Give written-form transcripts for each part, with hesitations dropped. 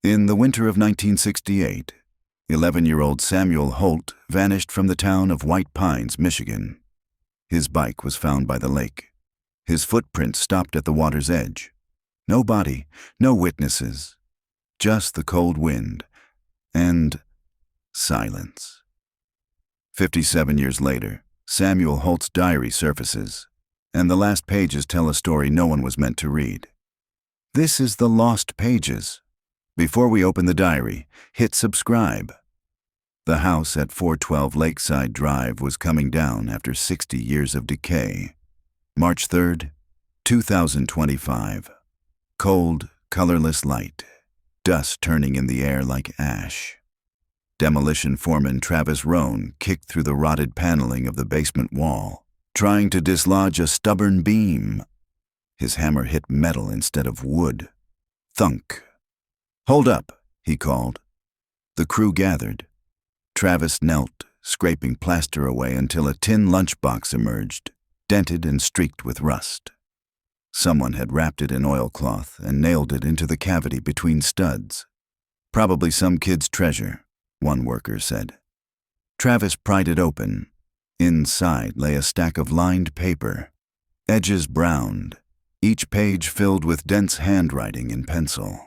In the winter of 1968, 11-year-old Samuel Holt vanished from the town of White Pines, Michigan. His bike was found by the lake. His footprint stopped at the water's edge. No body, no witnesses, just the cold wind and silence. 57 years later, Samuel Holt's diary surfaces, and the last pages tell a story no one was meant to read. This is the Lost Pages. Before we open the diary, hit subscribe. The house at 412 Lakeside Drive was coming down after 60 years of decay. March 3rd, 2025. Cold, colorless light. Dust turning in the air like ash. Demolition foreman Travis Roan kicked through the rotted paneling of the basement wall, trying to dislodge a stubborn beam. His hammer hit metal instead of wood. Thunk. "Hold up," he called. The crew gathered. Travis knelt, scraping plaster away until a tin lunchbox emerged, dented and streaked with rust. Someone had wrapped it in oilcloth and nailed it into the cavity between studs. Probably some kid's treasure, one worker said. Travis pried it open. Inside lay a stack of lined paper, edges browned, each page filled with dense handwriting in pencil.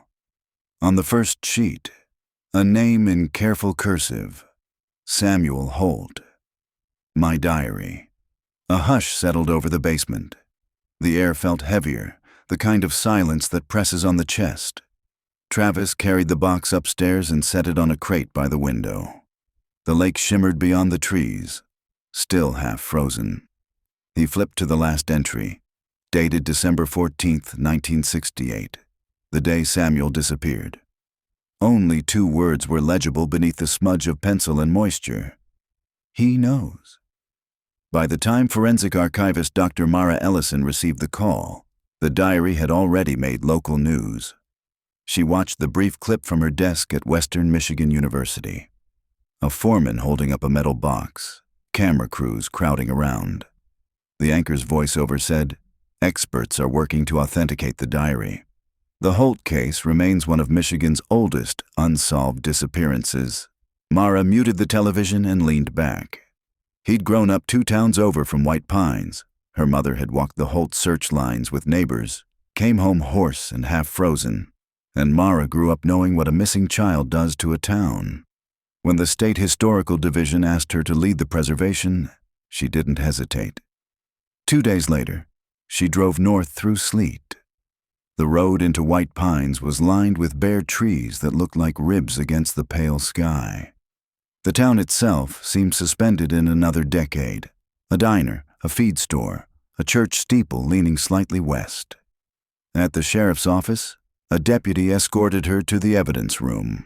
On the first sheet, a name in careful cursive, Samuel Holt. My diary. A hush settled over the basement. The air felt heavier, the kind of silence that presses on the chest. Travis carried the box upstairs and set it on a crate by the window. The lake shimmered beyond the trees, still half frozen. He flipped to the last entry, dated December 14th, 1968, the day Samuel disappeared. Only 2 words were legible beneath the smudge of pencil and moisture. He knows. By the time forensic archivist Dr. Mara Ellison received the call, the diary had already made local news. She watched the brief clip from her desk at Western Michigan University. A foreman holding up a metal box, camera crews crowding around. The anchor's voiceover said, "Experts are working to authenticate the diary." The Holt case remains one of Michigan's oldest unsolved disappearances. Mara muted the television and leaned back. He'd grown up 2 towns over from White Pines. Her mother had walked the Holt search lines with neighbors, came home hoarse and half frozen, and Mara grew up knowing what a missing child does to a town. When the State Historical Division asked her to lead the preservation, she didn't hesitate. 2 days later, she drove north through sleet. The road into White Pines was lined with bare trees that looked like ribs against the pale sky. The town itself seemed suspended in another decade. A diner, a feed store, a church steeple leaning slightly west. At the sheriff's office, a deputy escorted her to the evidence room.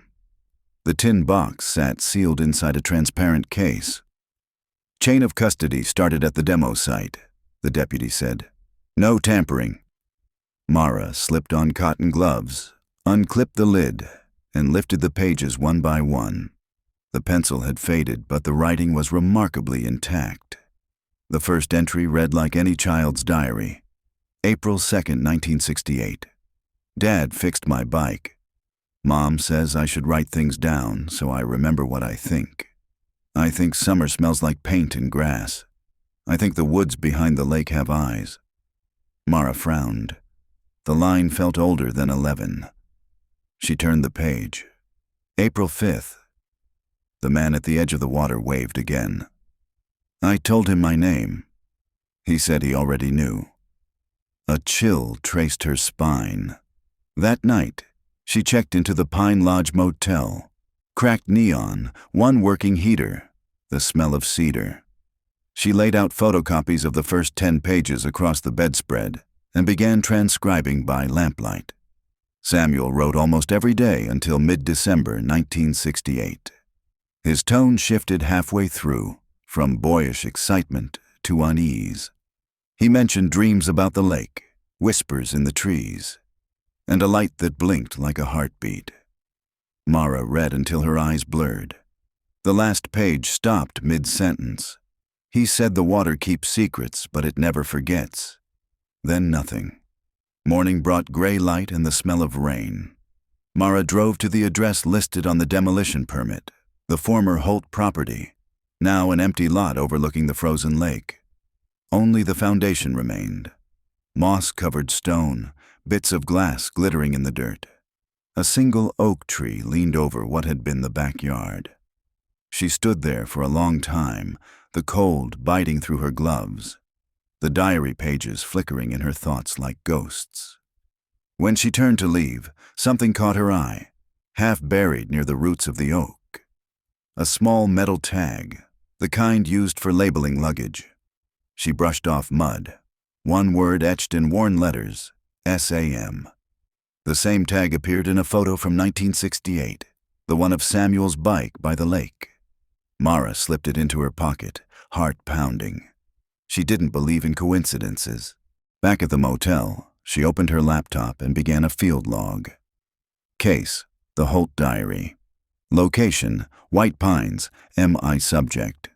The tin box sat sealed inside a transparent case. "Chain of custody started at the demo site," the deputy said. "No tampering." Mara slipped on cotton gloves, unclipped the lid, and lifted the pages one by one. The pencil had faded, but the writing was remarkably intact. The first entry read like any child's diary. April 2nd, 1968. Dad fixed my bike. Mom says I should write things down so I remember what I think. I think summer smells like paint and grass. I think the woods behind the lake have eyes. Mara frowned. The line felt older than 11. She turned the page. April 5th. The man at the edge of the water waved again. I told him my name. He said he already knew. A chill traced her spine. That night, she checked into the Pine Lodge Motel. Cracked neon, one working heater, the smell of cedar. She laid out photocopies of the first 10 pages across the bedspread and began transcribing by lamplight. Samuel wrote almost every day until mid-December 1968. His tone shifted halfway through, from boyish excitement to unease. He mentioned dreams about the lake, whispers in the trees, and a light that blinked like a heartbeat. Mara read until her eyes blurred. The last page stopped mid-sentence. He said the water keeps secrets, but it never forgets. Then nothing. Morning brought gray light and the smell of rain. Mara drove to the address listed on the demolition permit, the former Holt property, now an empty lot overlooking the frozen lake. Only the foundation remained. Moss-covered stone, bits of glass glittering in the dirt. A single oak tree leaned over what had been the backyard. She stood there for a long time, the cold biting through her gloves, the diary pages flickering in her thoughts like ghosts. When she turned to leave, something caught her eye, half buried near the roots of the oak. A small metal tag, the kind used for labeling luggage. She brushed off mud. One word etched in worn letters, SAM. The same tag appeared in a photo from 1968, the one of Samuel's bike by the lake. Mara slipped it into her pocket, heart pounding. She didn't believe in coincidences. Back at the motel, she opened her laptop and began a field log. Case, the Holt diary. Location, White Pines, MI subject.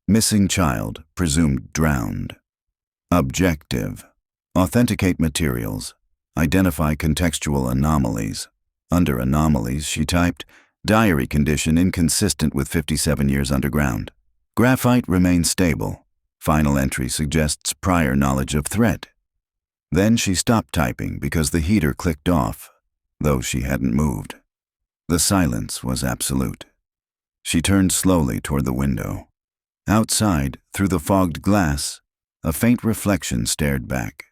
Missing child, presumed drowned. Objective, authenticate materials. Identify contextual anomalies. Under anomalies, she typed, diary condition inconsistent with 57 years underground. Graphite remains stable. Final entry suggests prior knowledge of threat. Then she stopped typing because the heater clicked off, though she hadn't moved. The silence was absolute. She turned slowly toward the window. Outside, through the fogged glass, a faint reflection stared back.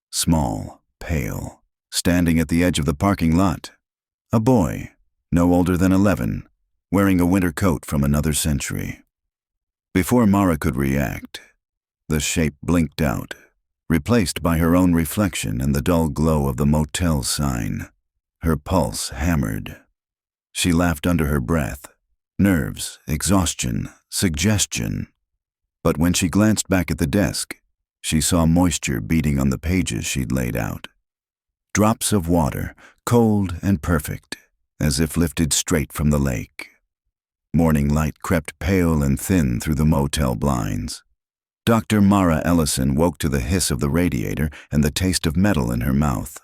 Small, pale, standing at the edge of the parking lot. A boy, no older than 11, wearing a winter coat from another century. Before Mara could react, the shape blinked out, replaced by her own reflection and the dull glow of the motel sign. Her pulse hammered. She laughed under her breath. Nerves, exhaustion, suggestion. But when she glanced back at the desk, she saw moisture beading on the pages she'd laid out. Drops of water, cold and perfect, as if lifted straight from the lake. Morning light crept pale and thin through the motel blinds. Dr. Mara Ellison woke to the hiss of the radiator and the taste of metal in her mouth.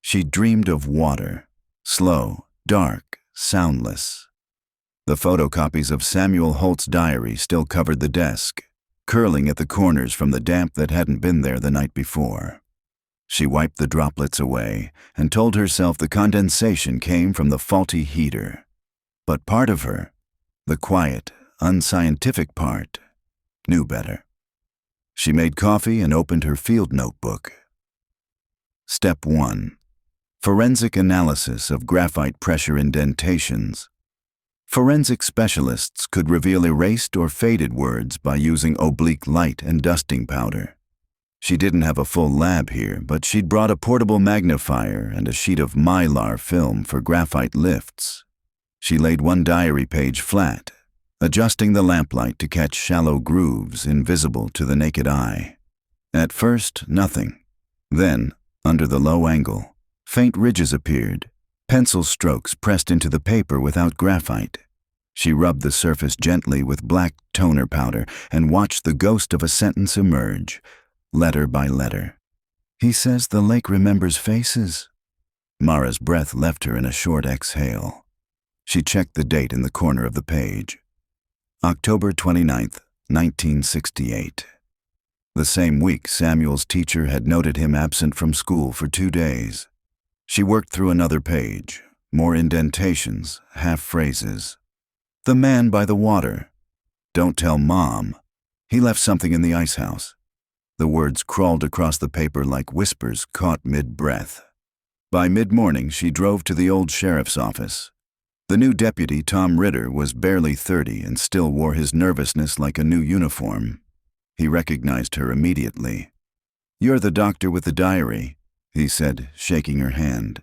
She dreamed of water, slow, dark, soundless. The photocopies of Samuel Holt's diary still covered the desk, curling at the corners from the damp that hadn't been there the night before. She wiped the droplets away and told herself the condensation came from the faulty heater. But part of her, the quiet, unscientific part, knew better. She made coffee and opened her field notebook. Step 1. Forensic analysis of graphite pressure indentations. Forensic specialists could reveal erased or faded words by using oblique light and dusting powder. She didn't have a full lab here, but she'd brought a portable magnifier and a sheet of mylar film for graphite lifts. She laid one diary page flat, adjusting the lamplight to catch shallow grooves invisible to the naked eye. At first, nothing. Then, under the low angle, faint ridges appeared, pencil strokes pressed into the paper without graphite. She rubbed the surface gently with black toner powder and watched the ghost of a sentence emerge, letter by letter. He says the lake remembers faces. Mara's breath left her in a short exhale. She checked the date in the corner of the page. October 29th, 1968. The same week, Samuel's teacher had noted him absent from school for 2 days. She worked through another page, more indentations, half phrases. The man by the water. Don't tell Mom. He left something in the ice house. The words crawled across the paper like whispers caught mid-breath. By mid-morning, she drove to the old sheriff's office. The new deputy, Tom Ritter, was barely 30 and still wore his nervousness like a new uniform. He recognized her immediately. "You're the doctor with the diary," he said, shaking her hand.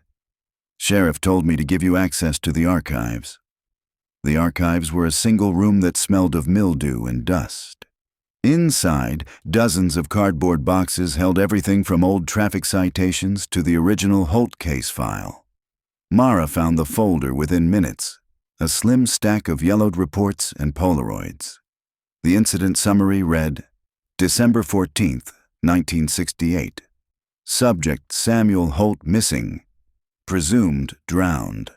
"Sheriff told me to give you access to the archives." The archives were a single room that smelled of mildew and dust. Inside, dozens of cardboard boxes held everything from old traffic citations to the original Holt case file. Mara found the folder within minutes, a slim stack of yellowed reports and Polaroids. The incident summary read, December 14th, 1968. Subject Samuel Holt missing. Presumed drowned.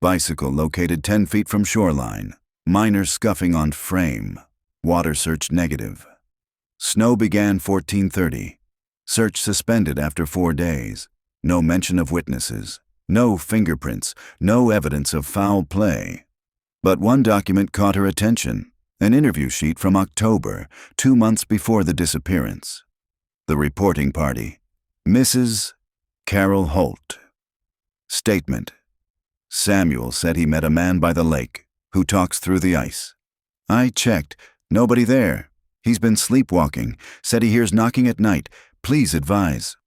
Bicycle located 10 feet from shoreline. Minor scuffing on frame. Water search negative. Snow began 14:30. Search suspended after 4 days. No mention of witnesses. No fingerprints. No evidence of foul play. But one document caught her attention. An interview sheet from October, 2 months before the disappearance. The reporting party. Mrs. Carol Holt. Statement. Samuel said he met a man by the lake who talks through the ice. I checked. Nobody there. He's been sleepwalking. Said he hears knocking at night. Please advise.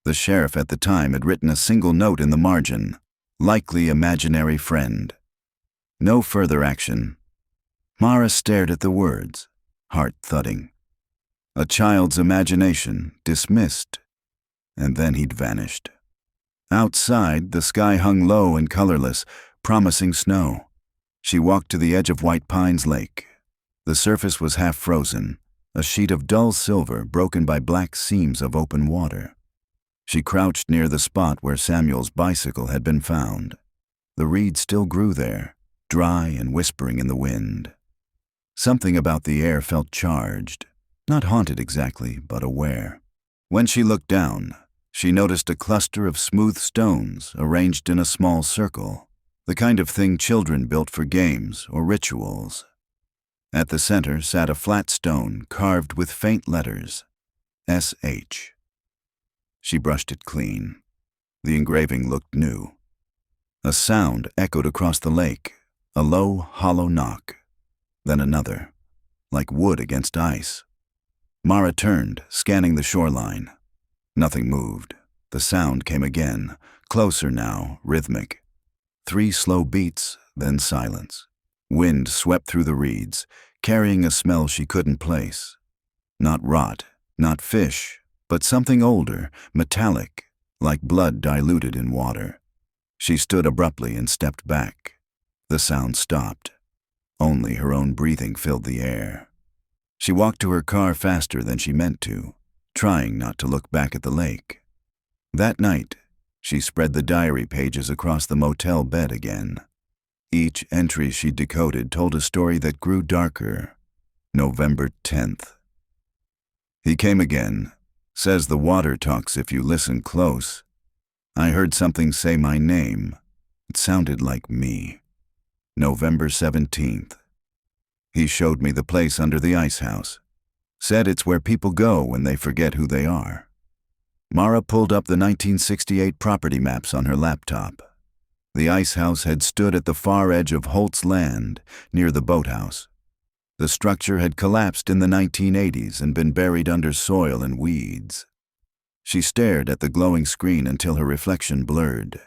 The sheriff at the time had written a single note in the margin. Likely imaginary friend. No further action. Mara stared at the words, heart thudding. A child's imagination, dismissed. And then he'd vanished. Outside, the sky hung low and colorless, promising snow. She walked to the edge of White Pines Lake. The surface was half frozen, a sheet of dull silver broken by black seams of open water. She crouched near the spot where Samuel's bicycle had been found. The reeds still grew there, dry and whispering in the wind. Something about the air felt charged, not haunted exactly, but aware. When she looked down, she noticed a cluster of smooth stones arranged in a small circle, the kind of thing children built for games or rituals. At the center sat a flat stone carved with faint letters, S.H. She brushed it clean. The engraving looked new. A sound echoed across the lake, a low, hollow knock. Then another, like wood against ice. Mara turned, scanning the shoreline. Nothing moved. The sound came again, closer now, rhythmic. 3 slow beats, then silence. Wind swept through the reeds, carrying a smell she couldn't place. Not rot, not fish, but something older, metallic, like blood diluted in water. She stood abruptly and stepped back. The sound stopped. Only her own breathing filled the air. She walked to her car faster than she meant to, trying not to look back at the lake. That night, she spread the diary pages across the motel bed again. Each entry she decoded told a story that grew darker. November 10th. He came again. Says the water talks if you listen close. I heard something say my name. It sounded like me. November 17th. He showed me the place under the ice house. Said it's where people go when they forget who they are. Mara pulled up the 1968 property maps on her laptop. The ice house had stood at the far edge of Holt's land, near the boathouse. The structure had collapsed in the 1980s and been buried under soil and weeds. She stared at the glowing screen until her reflection blurred.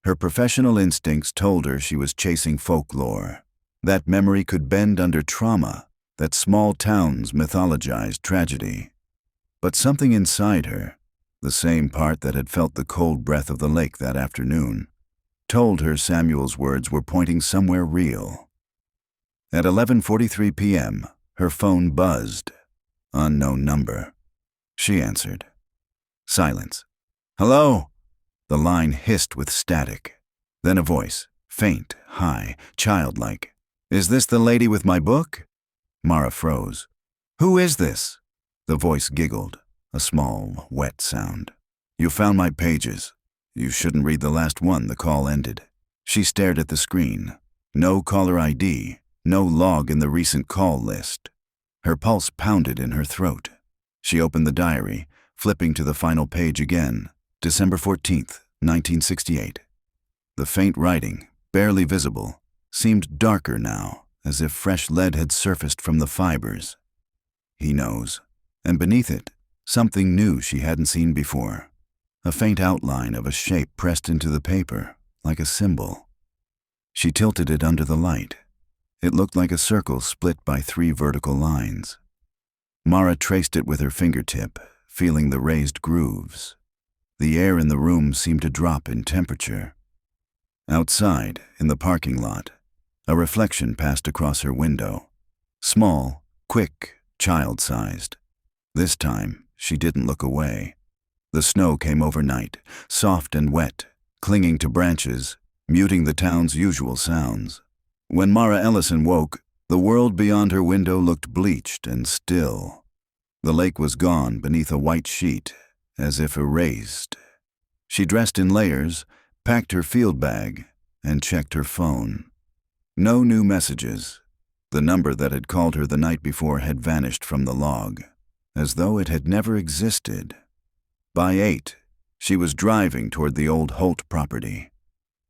Her professional instincts told her she was chasing folklore. That memory could bend under trauma, that small towns mythologized tragedy. But something inside her, the same part that had felt the cold breath of the lake that afternoon, told her Samuel's words were pointing somewhere real. At 11:43 p.m., her phone buzzed. Unknown number. She answered. Silence. Hello? The line hissed with static. Then a voice, faint, high, childlike. Is this the lady with my book? Mara froze. Who is this? The voice giggled, a small, wet sound. You found my pages. You shouldn't read the last one, the call ended. She stared at the screen. No caller ID, no log in the recent call list. Her pulse pounded in her throat. She opened the diary, flipping to the final page again. December 14th, 1968. The faint writing, barely visible, seemed darker now, as if fresh lead had surfaced from the fibers. He knows. And beneath it, something new she hadn't seen before. A faint outline of a shape pressed into the paper, like a symbol. She tilted it under the light. It looked like a circle split by 3 vertical lines. Mara traced it with her fingertip, feeling the raised grooves. The air in the room seemed to drop in temperature. Outside, in the parking lot, a reflection passed across her window. Small, quick, child-sized. This time, she didn't look away. The snow came overnight, soft and wet, clinging to branches, muting the town's usual sounds. When Mara Ellison woke, the world beyond her window looked bleached and still. The lake was gone beneath a white sheet, as if erased. She dressed in layers, packed her field bag, and checked her phone. No new messages. The number that had called her the night before had vanished from the log, as though it had never existed. By 8, she was driving toward the old Holt property.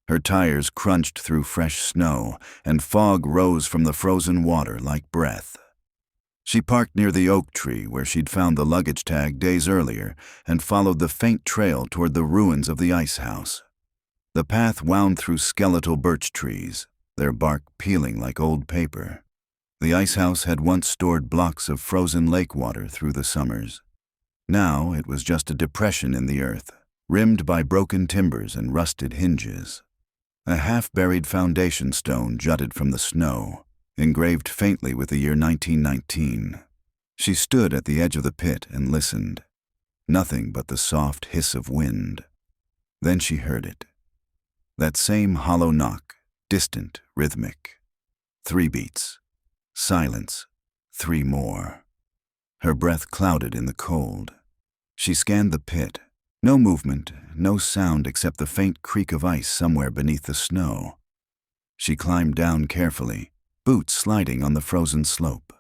Her tires crunched through fresh snow, and fog rose from the frozen water like breath. She parked near the oak tree where she'd found the luggage tag days earlier and followed the faint trail toward the ruins of the ice house. The path wound through skeletal birch trees, their bark peeling like old paper. The ice house had once stored blocks of frozen lake water through the summers. Now it was just a depression in the earth, rimmed by broken timbers and rusted hinges. A half-buried foundation stone jutted from the snow, engraved faintly with the year 1919. She stood at the edge of the pit and listened. Nothing but the soft hiss of wind. Then she heard it. That same hollow knock, distant, rhythmic. 3 beats. Silence. 3 more. Her breath clouded in the cold. She scanned the pit. No movement, no sound except the faint creak of ice somewhere beneath the snow. She climbed down carefully, boots sliding on the frozen slope.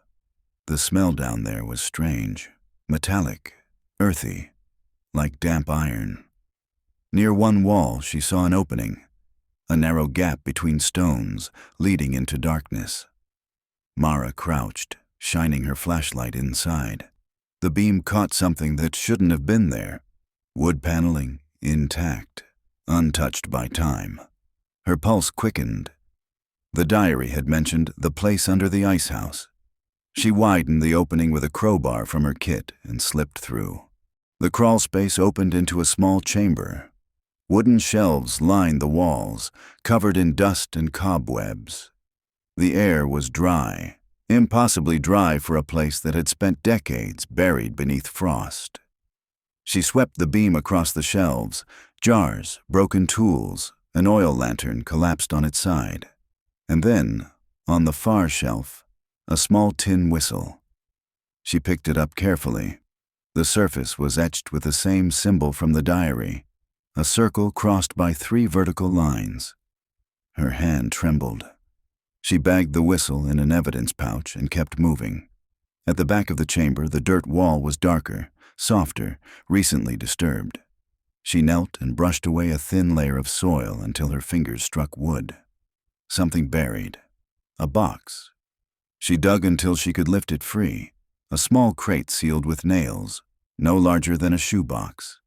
The smell down there was strange, metallic, earthy, like damp iron. Near one wall she saw an opening, a narrow gap between stones leading into darkness. Mara crouched, shining her flashlight inside. The beam caught something that shouldn't have been there. Wood paneling, intact, untouched by time. Her pulse quickened. The diary had mentioned the place under the ice house. She widened the opening with a crowbar from her kit and slipped through. The crawl space opened into a small chamber. Wooden shelves lined the walls, covered in dust and cobwebs. The air was dry, impossibly dry for a place that had spent decades buried beneath frost. She swept the beam across the shelves. Jars, broken tools, an oil lantern collapsed on its side. And then, on the far shelf, a small tin whistle. She picked it up carefully. The surface was etched with the same symbol from the diary, a circle crossed by 3 vertical lines. Her hand trembled. She bagged the whistle in an evidence pouch and kept moving. At the back of the chamber, the dirt wall was darker, softer, recently disturbed. She knelt and brushed away a thin layer of soil until her fingers struck wood. Something buried. A box. She dug until she could lift it free. A small crate sealed with nails, no larger than a shoebox.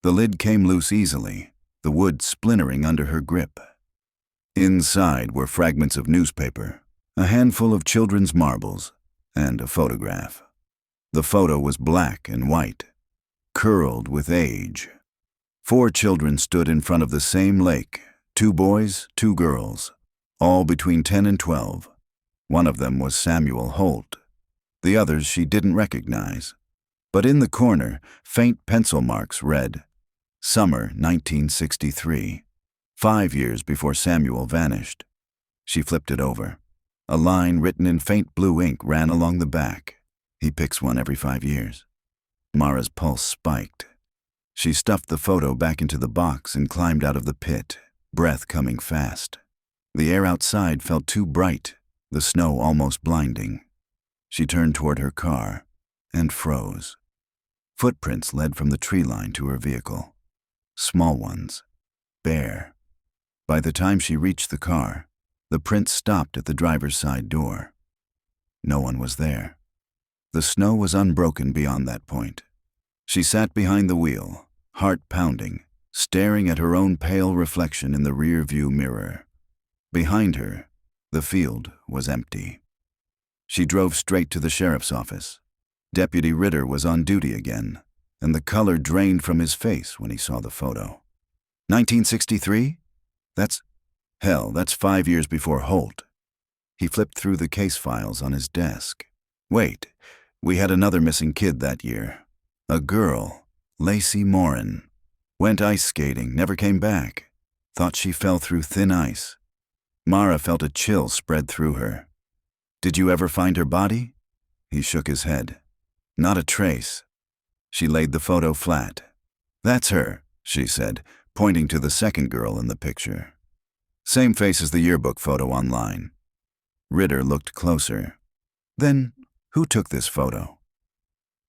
The lid came loose easily, the wood splintering under her grip. Inside were fragments of newspaper, a handful of children's marbles, and a photograph. The photo was black and white, curled with age. 4 children stood in front of the same lake, 2 boys, 2 girls, all between 10 and 12. One of them was Samuel Holt. The others she didn't recognize. But in the corner, faint pencil marks read, Summer 1963, 5 years before Samuel vanished. She flipped it over. A line written in faint blue ink ran along the back. He picks one every 5 years. Mara's pulse spiked. She stuffed the photo back into the box and climbed out of the pit, breath coming fast. The air outside felt too bright, the snow almost blinding. She turned toward her car and froze. Footprints led from the tree line to her vehicle. Small ones, bare. By the time she reached the car, the prints stopped at the driver's side door. No one was there. The snow was unbroken beyond that point. She sat behind the wheel, heart pounding, staring at her own pale reflection in the rear-view mirror. Behind her, the field was empty. She drove straight to the sheriff's office. Deputy Ritter was on duty again, and the color drained from his face when he saw the photo. 1963? That's 5 years before Holt. He flipped through the case files on his desk. Wait, we had another missing kid that year. A girl, Lacey Morin. Went ice skating, never came back. thought she fell through thin ice. Mara felt a chill spread through her. "Did you ever find her body?" He shook his head. "Not a trace." She laid the photo flat. "That's her," she said, pointing to the second girl in the picture. "Same face as the yearbook photo online." Ritter looked closer. "Then, who took this photo?"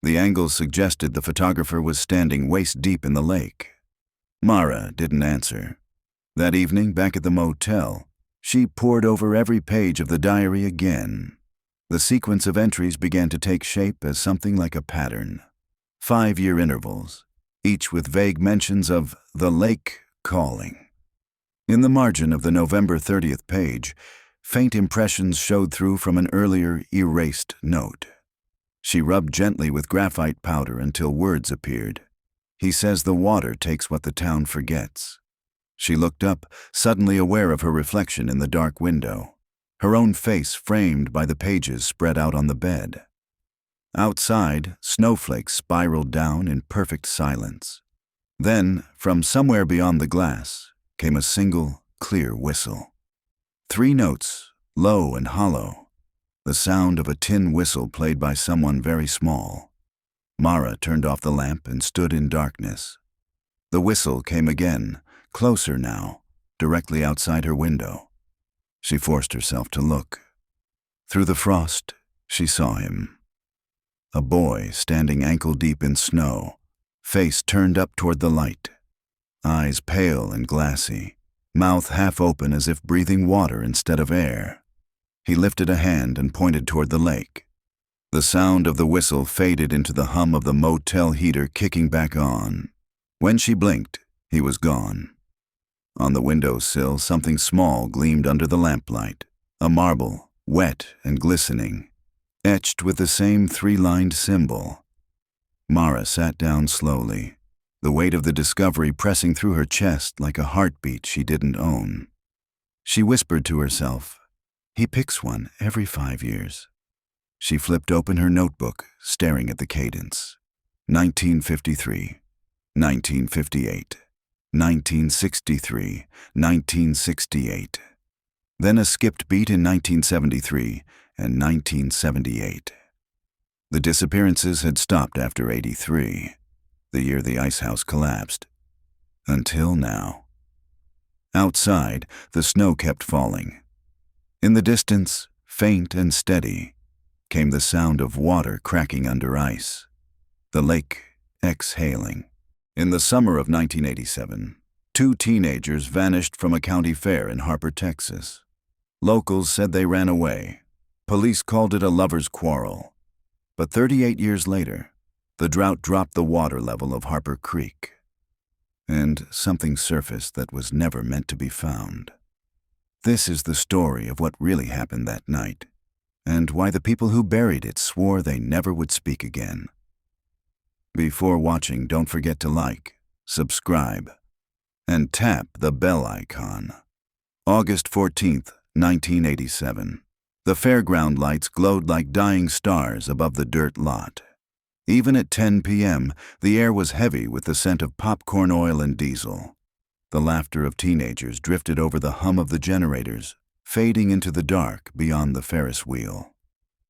The angle suggested the photographer was standing waist-deep in the lake. Mara didn't answer. That evening, back at the motel, she pored over every page of the diary again. The sequence of entries began to take shape as something like a pattern. 5-year intervals, each with vague mentions of the lake calling. In the margin of the November 30th page, faint impressions showed through from an earlier erased note. She rubbed gently with graphite powder until words appeared. "He says the water takes what the town forgets." She looked up, suddenly aware of her reflection in the dark window, her own face framed by the pages spread out on the bed. Outside, snowflakes spiraled down in perfect silence. Then, from somewhere beyond the glass, came a single, clear whistle. 3 notes, low and hollow, the sound of a tin whistle played by someone very small. Mara turned off the lamp and stood in darkness. The whistle came again, closer now, directly outside her window. She forced herself to look. Through the frost, she saw him. A boy standing ankle-deep in snow, face turned up toward the light. Eyes pale and glassy, mouth half open as if breathing water instead of air. He lifted a hand and pointed toward the lake. The sound of the whistle faded into the hum of the motel heater kicking back on. When she blinked, he was gone. On the windowsill, something small gleamed under the lamplight, a marble, wet and glistening, etched with the same 3-lined symbol. Mara sat down slowly, the weight of the discovery pressing through her chest like a heartbeat she didn't own. She whispered to herself, "He picks one every 5 years." She flipped open her notebook, staring at the cadence. 1953, 1958, 1963, 1968. Then a skipped beat in 1973 and 1978. The disappearances had stopped after 83, the year the ice house collapsed. Until now. Outside, the snow kept falling. In the distance, faint and steady, came the sound of water cracking under ice, the lake exhaling. In the summer of 1987, 2 teenagers vanished from a county fair in Harper, Texas. Locals said they ran away. Police called it a lover's quarrel. But 38 years later, the drought dropped the water level of Harper Creek, and something surfaced that was never meant to be found. This is the story of what really happened that night, and why the people who buried it swore they never would speak again. Before watching, don't forget to like, subscribe, and tap the bell icon. August 14th, 1987. The fairground lights glowed like dying stars above the dirt lot. Even at 10 p.m., the air was heavy with the scent of popcorn oil and diesel. The laughter of teenagers drifted over the hum of the generators, fading into the dark beyond the Ferris wheel.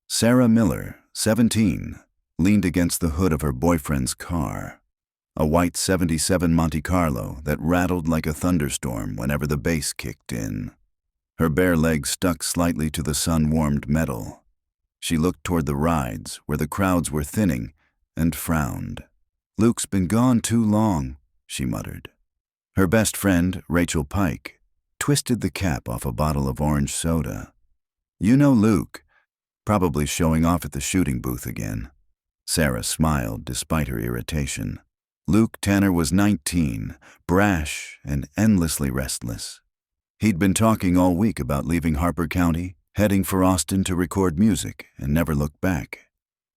Sarah Miller, 17, leaned against the hood of her boyfriend's car, a white '77 Monte Carlo that rattled like a thunderstorm whenever the bass kicked in. Her bare legs stuck slightly to the sun-warmed metal. She looked toward the rides, where the crowds were thinning, and frowned. "Luke's been gone too long," she muttered. Her best friend, Rachel Pike, twisted the cap off a bottle of orange soda. "You know Luke, probably showing off at the shooting booth again." Sarah smiled despite her irritation. Luke Tanner was 19, brash and endlessly restless. He'd been talking all week about leaving Harper County, heading for Austin to record music, and never looked back.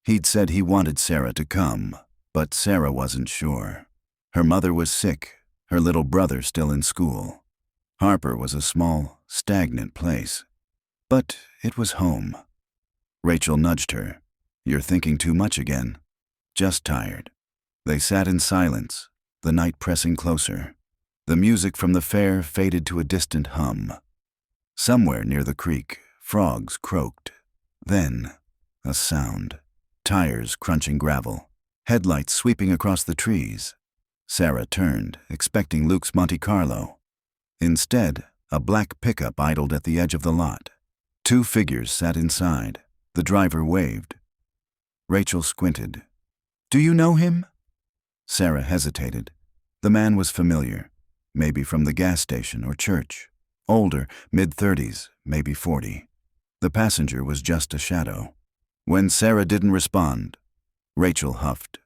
He'd said he wanted Sarah to come, but Sarah wasn't sure. Her mother was sick, her little brother still in school. Harper was a small, stagnant place, but it was home. Rachel nudged her. "You're thinking too much again." "Just tired." They sat in silence, the night pressing closer. The music from the fair faded to a distant hum. Somewhere near the creek, frogs croaked. Then, a sound. Tires crunching gravel. Headlights sweeping across the trees. Sarah turned, expecting Luke's Monte Carlo. Instead, a black pickup idled at the edge of the lot. 2 figures sat inside. The driver waved. Rachel squinted. "Do you know him?" Sarah hesitated. The man was familiar, maybe from the gas station or church. Older, mid-30s, maybe 40. The passenger was just a shadow. When Sarah didn't respond, Rachel huffed.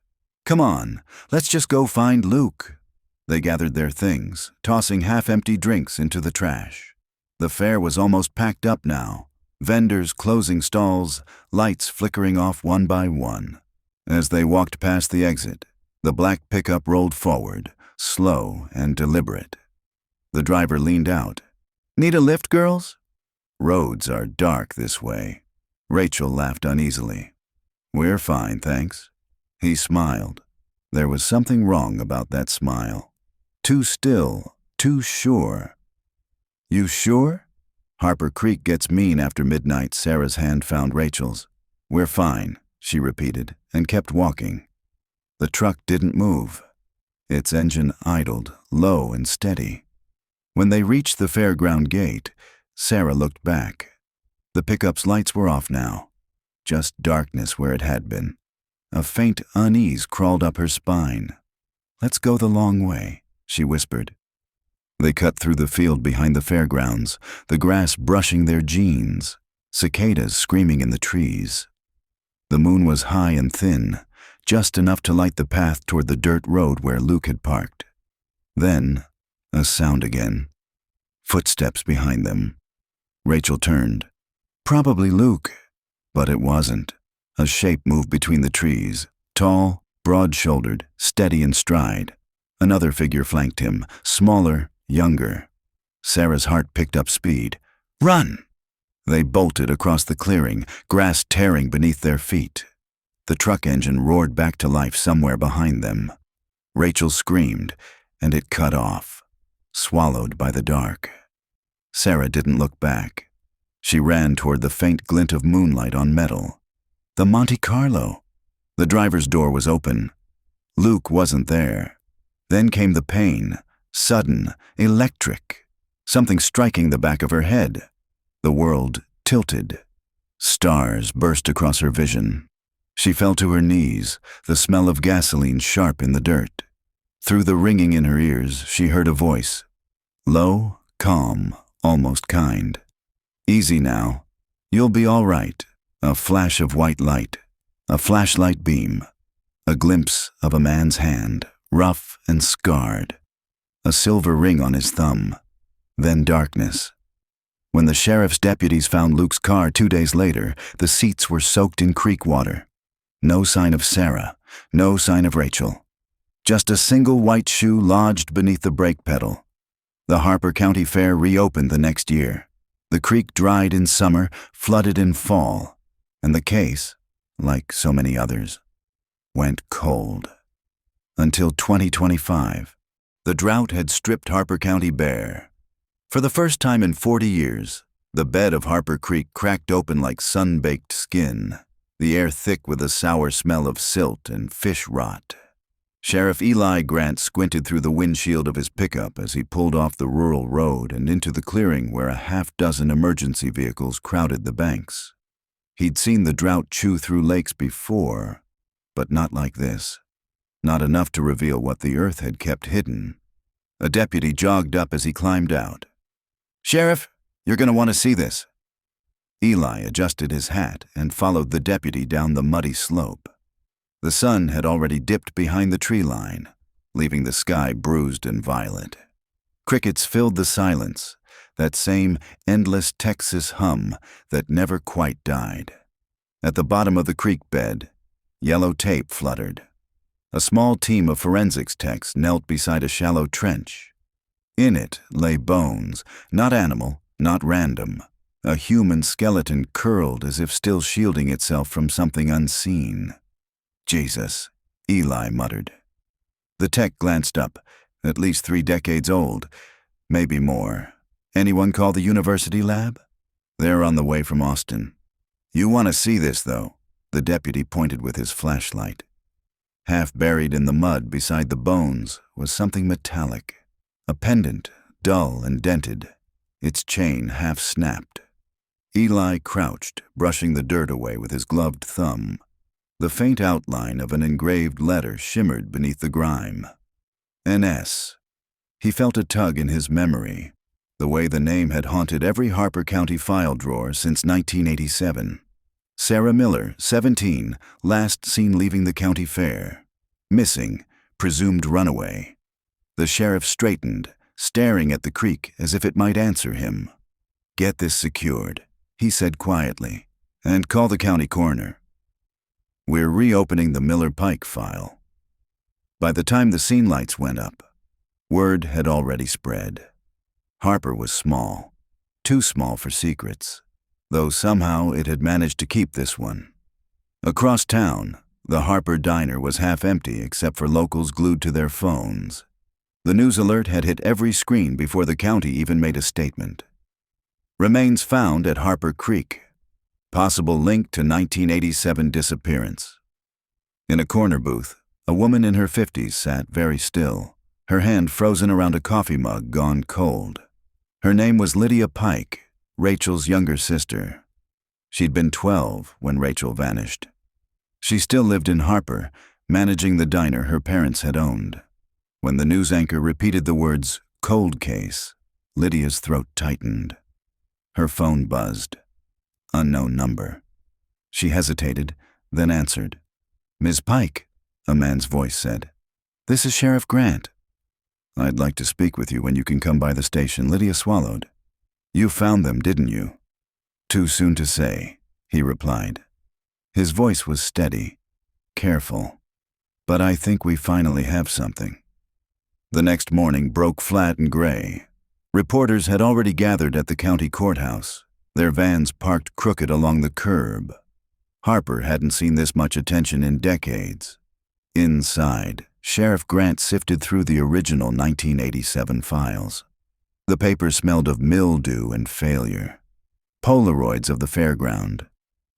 "Come on, let's just go find Luke." They gathered their things, tossing half-empty drinks into the trash. The fair was almost packed up now. Vendors closing stalls, lights flickering off one by one. As they walked past the exit, the black pickup rolled forward, slow and deliberate. The driver leaned out. "Need a lift, girls?" "Roads are dark this way." Rachel laughed uneasily. "We're fine, thanks." He smiled. There was something wrong about that smile. Too still, too sure. "You sure?" "Harper Creek gets mean after midnight." Sarah's hand found Rachel's. "We're fine," she repeated, and kept walking. The truck didn't move. Its engine idled, low and steady. When they reached the fairground gate, Sarah looked back. The pickup's lights were off now. Just darkness where it had been. A faint unease crawled up her spine. "Let's go the long way," she whispered. They cut through the field behind the fairgrounds, the grass brushing their jeans, cicadas screaming in the trees. The moon was high and thin, just enough to light the path toward the dirt road where Luke had parked. Then, a sound again. Footsteps behind them. Rachel turned. Probably Luke, but it wasn't. A shape moved between the trees, tall, broad-shouldered, steady in stride. Another figure flanked him, smaller, younger. Sarah's heart picked up speed. "Run!" They bolted across the clearing, grass tearing beneath their feet. The truck engine roared back to life somewhere behind them. Rachel screamed, and it cut off, swallowed by the dark. Sarah didn't look back. She ran toward the faint glint of moonlight on metal. The Monte Carlo. The driver's door was open. Luke wasn't there. Then came the pain, sudden, electric, something striking the back of her head. The world tilted. Stars burst across her vision. She fell to her knees, the smell of gasoline sharp in the dirt. Through the ringing in her ears, she heard a voice. Low, calm, almost kind. "Easy now. You'll be all right." A flash of white light. A flashlight beam. A glimpse of a man's hand, rough and scarred. A silver ring on his thumb. Then darkness. When the sheriff's deputies found Luke's car 2 days later, the seats were soaked in creek water. No sign of Sarah, no sign of Rachel. Just a single white shoe lodged beneath the brake pedal. The Harper County Fair reopened the next year. The creek dried in summer, flooded in fall, and the case, like so many others, went cold. Until 2025, the drought had stripped Harper County bare. For the first time in 40 years, the bed of Harper Creek cracked open like sun-baked skin, the air thick with a sour smell of silt and fish rot. Sheriff Eli Grant squinted through the windshield of his pickup as he pulled off the rural road and into the clearing where a half-dozen emergency vehicles crowded the banks. He'd seen the drought chew through lakes before, but not like this. Not enough to reveal what the earth had kept hidden. A deputy jogged up as he climbed out. "Sheriff, you're going to want to see this." Eli adjusted his hat and followed the deputy down the muddy slope. The sun had already dipped behind the tree line, leaving the sky bruised and violet. Crickets filled the silence, that same endless Texas hum that never quite died. At the bottom of the creek bed, yellow tape fluttered. A small team of forensics techs knelt beside a shallow trench. In it lay bones, not animal, not random. A human skeleton curled as if still shielding itself from something unseen. "Jesus," Eli muttered. The tech glanced up, At least 3 decades old, maybe more. Anyone call the university lab? They're on the way from Austin. You want to see this, though. The deputy pointed with his flashlight. Half buried in the mud beside the bones was something metallic. A pendant, dull and dented, its chain half snapped. Eli crouched, brushing the dirt away with his gloved thumb. The faint outline of an engraved letter shimmered beneath the grime. An S. He felt a tug in his memory, the way the name had haunted every Harper County file drawer since 1987. Sarah Miller, 17, last seen leaving the county fair. Missing, presumed runaway. The sheriff straightened, staring at the creek as if it might answer him. "Get this secured," he said quietly, "and call the county coroner. We're reopening the Miller-Pike file." By the time the scene lights went up, word had already spread. Harper was small, too small for secrets, though somehow it had managed to keep this one. Across town, the Harper diner was half empty except for locals glued to their phones. The news alert had hit every screen before the county even made a statement. Remains found at Harper Creek. Possible link to 1987 disappearance. In a corner booth, a woman in her 50s sat very still, her hand frozen around a coffee mug gone cold. Her name was Lydia Pike, Rachel's younger sister. She'd been 12 when Rachel vanished. She still lived in Harper, managing the diner her parents had owned. When the news anchor repeated the words, "cold case," Lydia's throat tightened. Her phone buzzed. Unknown number. She hesitated, then answered. "Ms. Pike," a man's voice said. "This is Sheriff Grant." "I'd like to speak with you when you can come by the station." Lydia swallowed. "You found them, didn't you?" "Too soon to say," he replied. His voice was steady, careful. "But I think we finally have something." The next morning broke flat and gray. Reporters had already gathered at the county courthouse, their vans parked crooked along the curb. Harper hadn't seen this much attention in decades. Inside, Sheriff Grant sifted through the original 1987 files. The paper smelled of mildew and failure. Polaroids of the fairground.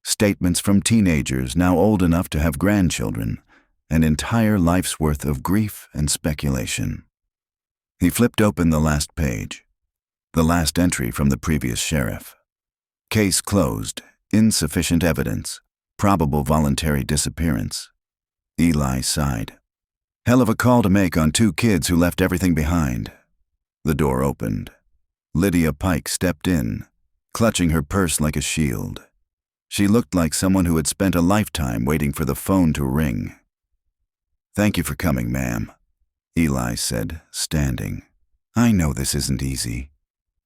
Statements from teenagers now old enough to have grandchildren. An entire life's worth of grief and speculation. He flipped open the last page. The last entry from the previous sheriff. Case closed. Insufficient evidence. Probable voluntary disappearance. Eli sighed. Hell of a call to make on 2 kids who left everything behind. The door opened. Lydia Pike stepped in, clutching her purse like a shield. She looked like someone who had spent a lifetime waiting for the phone to ring. "Thank you for coming, ma'am," Eli said, standing. "I know this isn't easy."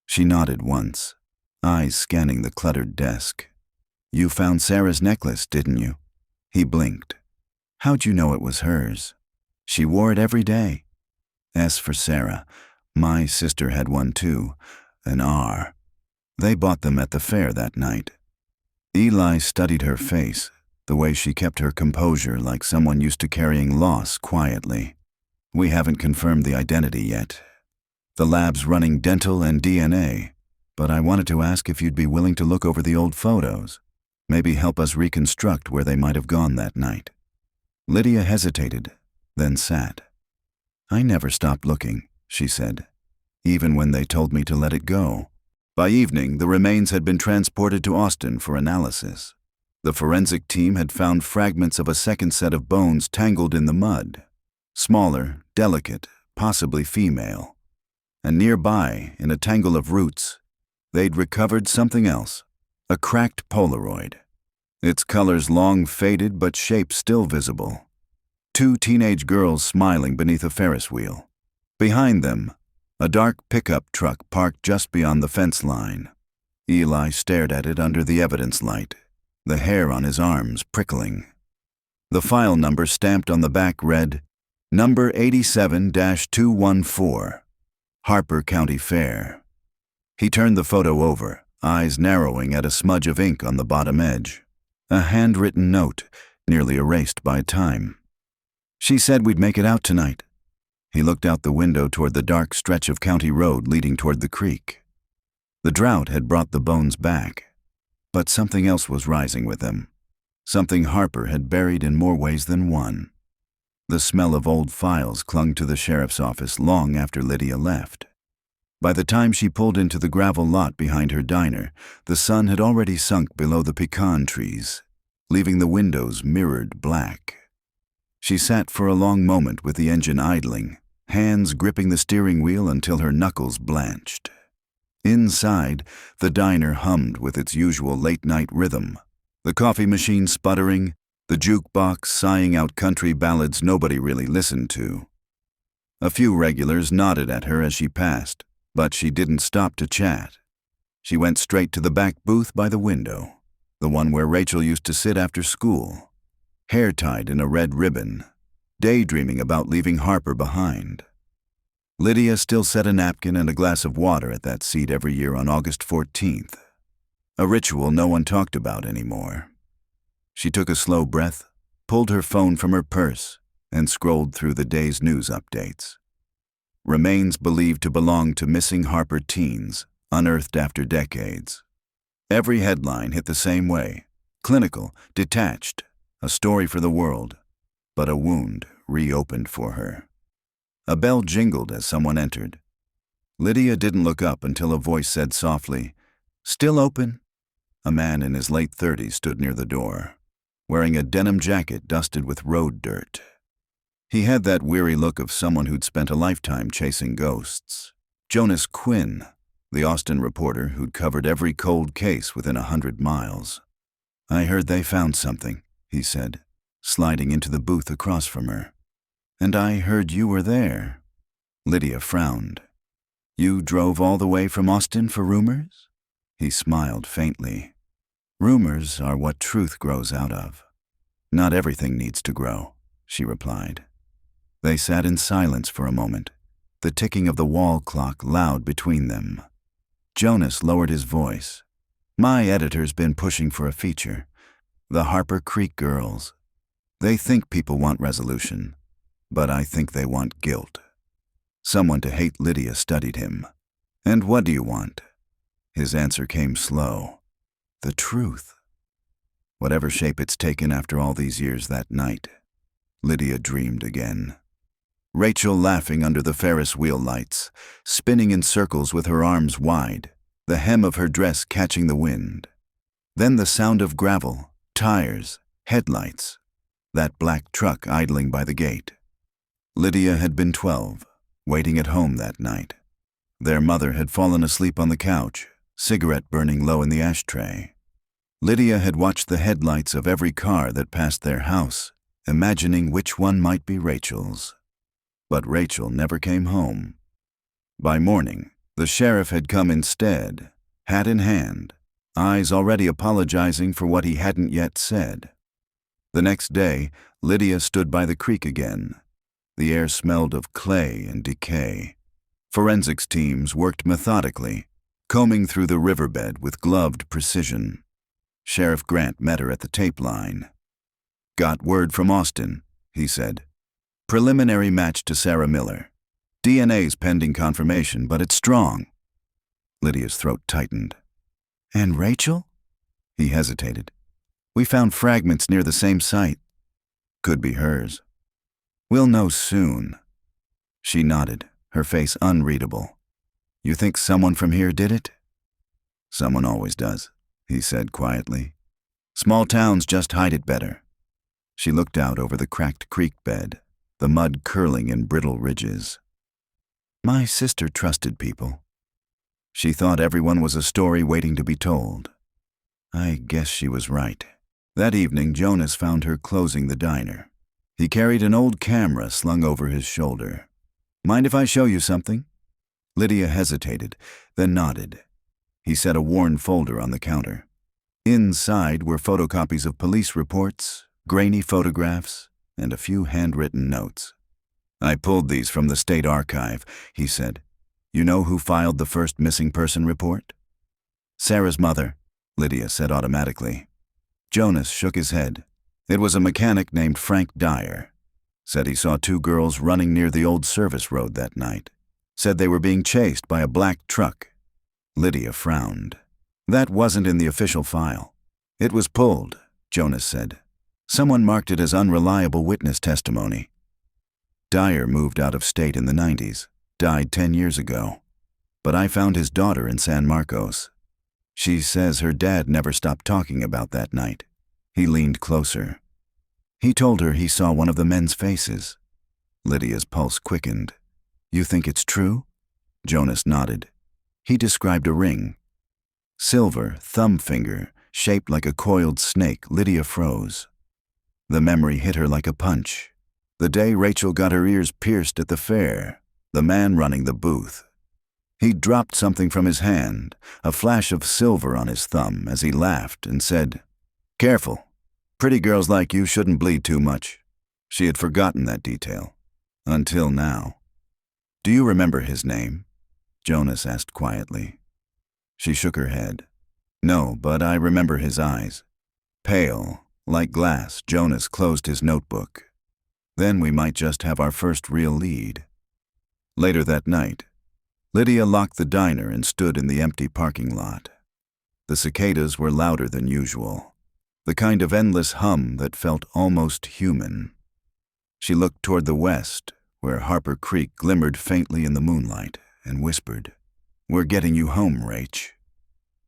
She nodded once, eyes scanning the cluttered desk. "You found Sarah's necklace, didn't you?" He blinked. "How'd you know it was hers?" "She wore it every day." S for Sarah. My sister had one too, an R. They bought them at the fair that night. Eli studied her face, the way she kept her composure like someone used to carrying loss quietly. "We haven't confirmed the identity yet. The lab's running dental and DNA, but I wanted to ask if you'd be willing to look over the old photos, maybe help us reconstruct where they might have gone that night." Lydia hesitated, then sat. "I never stopped looking," she said, "even when they told me to let it go." By evening, the remains had been transported to Austin for analysis. The forensic team had found fragments of a second set of bones tangled in the mud. Smaller, delicate, possibly female. And nearby, in a tangle of roots, they'd recovered something else, a cracked Polaroid. Its colors long faded but shape still visible. 2 teenage girls smiling beneath a Ferris wheel. Behind them, a dark pickup truck parked just beyond the fence line. Eli stared at it under the evidence light, the hair on his arms prickling. The file number stamped on the back read, Number 87-214, Harper County Fair. He turned the photo over, eyes narrowing at a smudge of ink on the bottom edge. A handwritten note, nearly erased by time. "She said we'd make it out tonight." He looked out the window toward the dark stretch of county road leading toward the creek. The drought had brought the bones back, but something else was rising with them. Something Harper had buried in more ways than one. The smell of old files clung to the sheriff's office long after Lydia left. By the time she pulled into the gravel lot behind her diner, the sun had already sunk below the pecan trees, leaving the windows mirrored black. She sat for a long moment with the engine idling, hands gripping the steering wheel until her knuckles blanched. Inside, the diner hummed with its usual late-night rhythm, the coffee machine sputtering, the jukebox sighing out country ballads nobody really listened to. A few regulars nodded at her as she passed, but she didn't stop to chat. She went straight to the back booth by the window, the one where Rachel used to sit after school, hair tied in a red ribbon, daydreaming about leaving Harper behind. Lydia still set a napkin and a glass of water at that seat every year on August 14th, a ritual no one talked about anymore. She took a slow breath, pulled her phone from her purse, and scrolled through the day's news updates. Remains believed to belong to missing Harper teens, unearthed after decades. Every headline hit the same way: clinical, detached, a story for the world, but a wound reopened for her. A bell jingled as someone entered. Lydia didn't look up until a voice said softly, "Still open?" A man in his late 30s stood near the door, wearing a denim jacket dusted with road dirt. He had that weary look of someone who'd spent a lifetime chasing ghosts. Jonas Quinn, the Austin reporter who'd covered every cold case within 100 miles. "I heard they found something," he said, sliding into the booth across from her. "And I heard you were there." Lydia frowned. "You drove all the way from Austin for rumors?" He smiled faintly. "Rumors are what truth grows out of. Not everything needs to grow," she replied. They sat in silence for a moment, the ticking of the wall clock loud between them. Jonas lowered his voice. "My editor's been pushing for a feature. The Harper Creek girls. They think people want resolution, but I think they want guilt." Someone to hate Lydia studied him. "And what do you want?" His answer came slow. "The truth. Whatever shape it's taken after all these years that night." Lydia dreamed again. Rachel laughing under the Ferris wheel lights, spinning in circles with her arms wide, the hem of her dress catching the wind. Then the sound of gravel, tires, headlights, that black truck idling by the gate. Lydia had been 12, waiting at home that night. Their mother had fallen asleep on the couch, cigarette burning low in the ashtray. Lydia had watched the headlights of every car that passed their house, imagining which one might be Rachel's. But Rachel never came home. By morning, the sheriff had come instead, hat in hand, eyes already apologizing for what he hadn't yet said. The next day, Lydia stood by the creek again. The air smelled of clay and decay. Forensics teams worked methodically, combing through the riverbed with gloved precision. Sheriff Grant met her at the tape line. "Got word from Austin," he said. "Preliminary match to Sarah Miller. DNA's pending confirmation, but it's strong." Lydia's throat tightened. "And Rachel?" He hesitated. "We found fragments near the same site. Could be hers. We'll know soon." She nodded, her face unreadable. "You think someone from here did it?" "Someone always does," he said quietly. "Small towns just hide it better." She looked out over the cracked creek bed, the mud curling in brittle ridges. "My sister trusted people. She thought everyone was a story waiting to be told. I guess she was right." That evening, Jonas found her closing the diner. He carried an old camera slung over his shoulder. "Mind if I show you something?" Lydia hesitated, then nodded. He set a worn folder on the counter. Inside were photocopies of police reports, grainy photographs, and a few handwritten notes. "I pulled these from the state archive," he said. "You know who filed the first missing person report?" "Sarah's mother," Lydia said automatically. Jonas shook his head. "It was a mechanic named Frank Dyer. Said he saw two girls running near the old service road that night. Said they were being chased by a black truck. Lydia frowned. That wasn't in the official file. It was pulled, Jonas said. Someone marked it as unreliable witness testimony. Dyer moved out of state in the 90s, died 10 years ago. But I found his daughter in San Marcos. She says her dad never stopped talking about that night. He leaned closer. He told her he saw one of the men's faces. Lydia's pulse quickened. You think it's true? Jonas nodded. He described a ring. Silver, thumb finger, shaped like a coiled snake. Lydia froze. The memory hit her like a punch. The day Rachel got her ears pierced at the fair, the man running the booth. He dropped something from his hand, a flash of silver on his thumb, as he laughed and said, "Careful. Pretty girls like you shouldn't bleed too much." She had forgotten that detail. Until now. Do you remember his name? Jonas asked quietly. She shook her head. No, but I remember his eyes. Pale, like glass. Jonas closed his notebook. Then we might just have our first real lead. Later that night, Lydia locked the diner and stood in the empty parking lot. The cicadas were louder than usual, the kind of endless hum that felt almost human. She looked toward the west, where Harper Creek glimmered faintly in the moonlight, and whispered, "We're getting you home, Rach."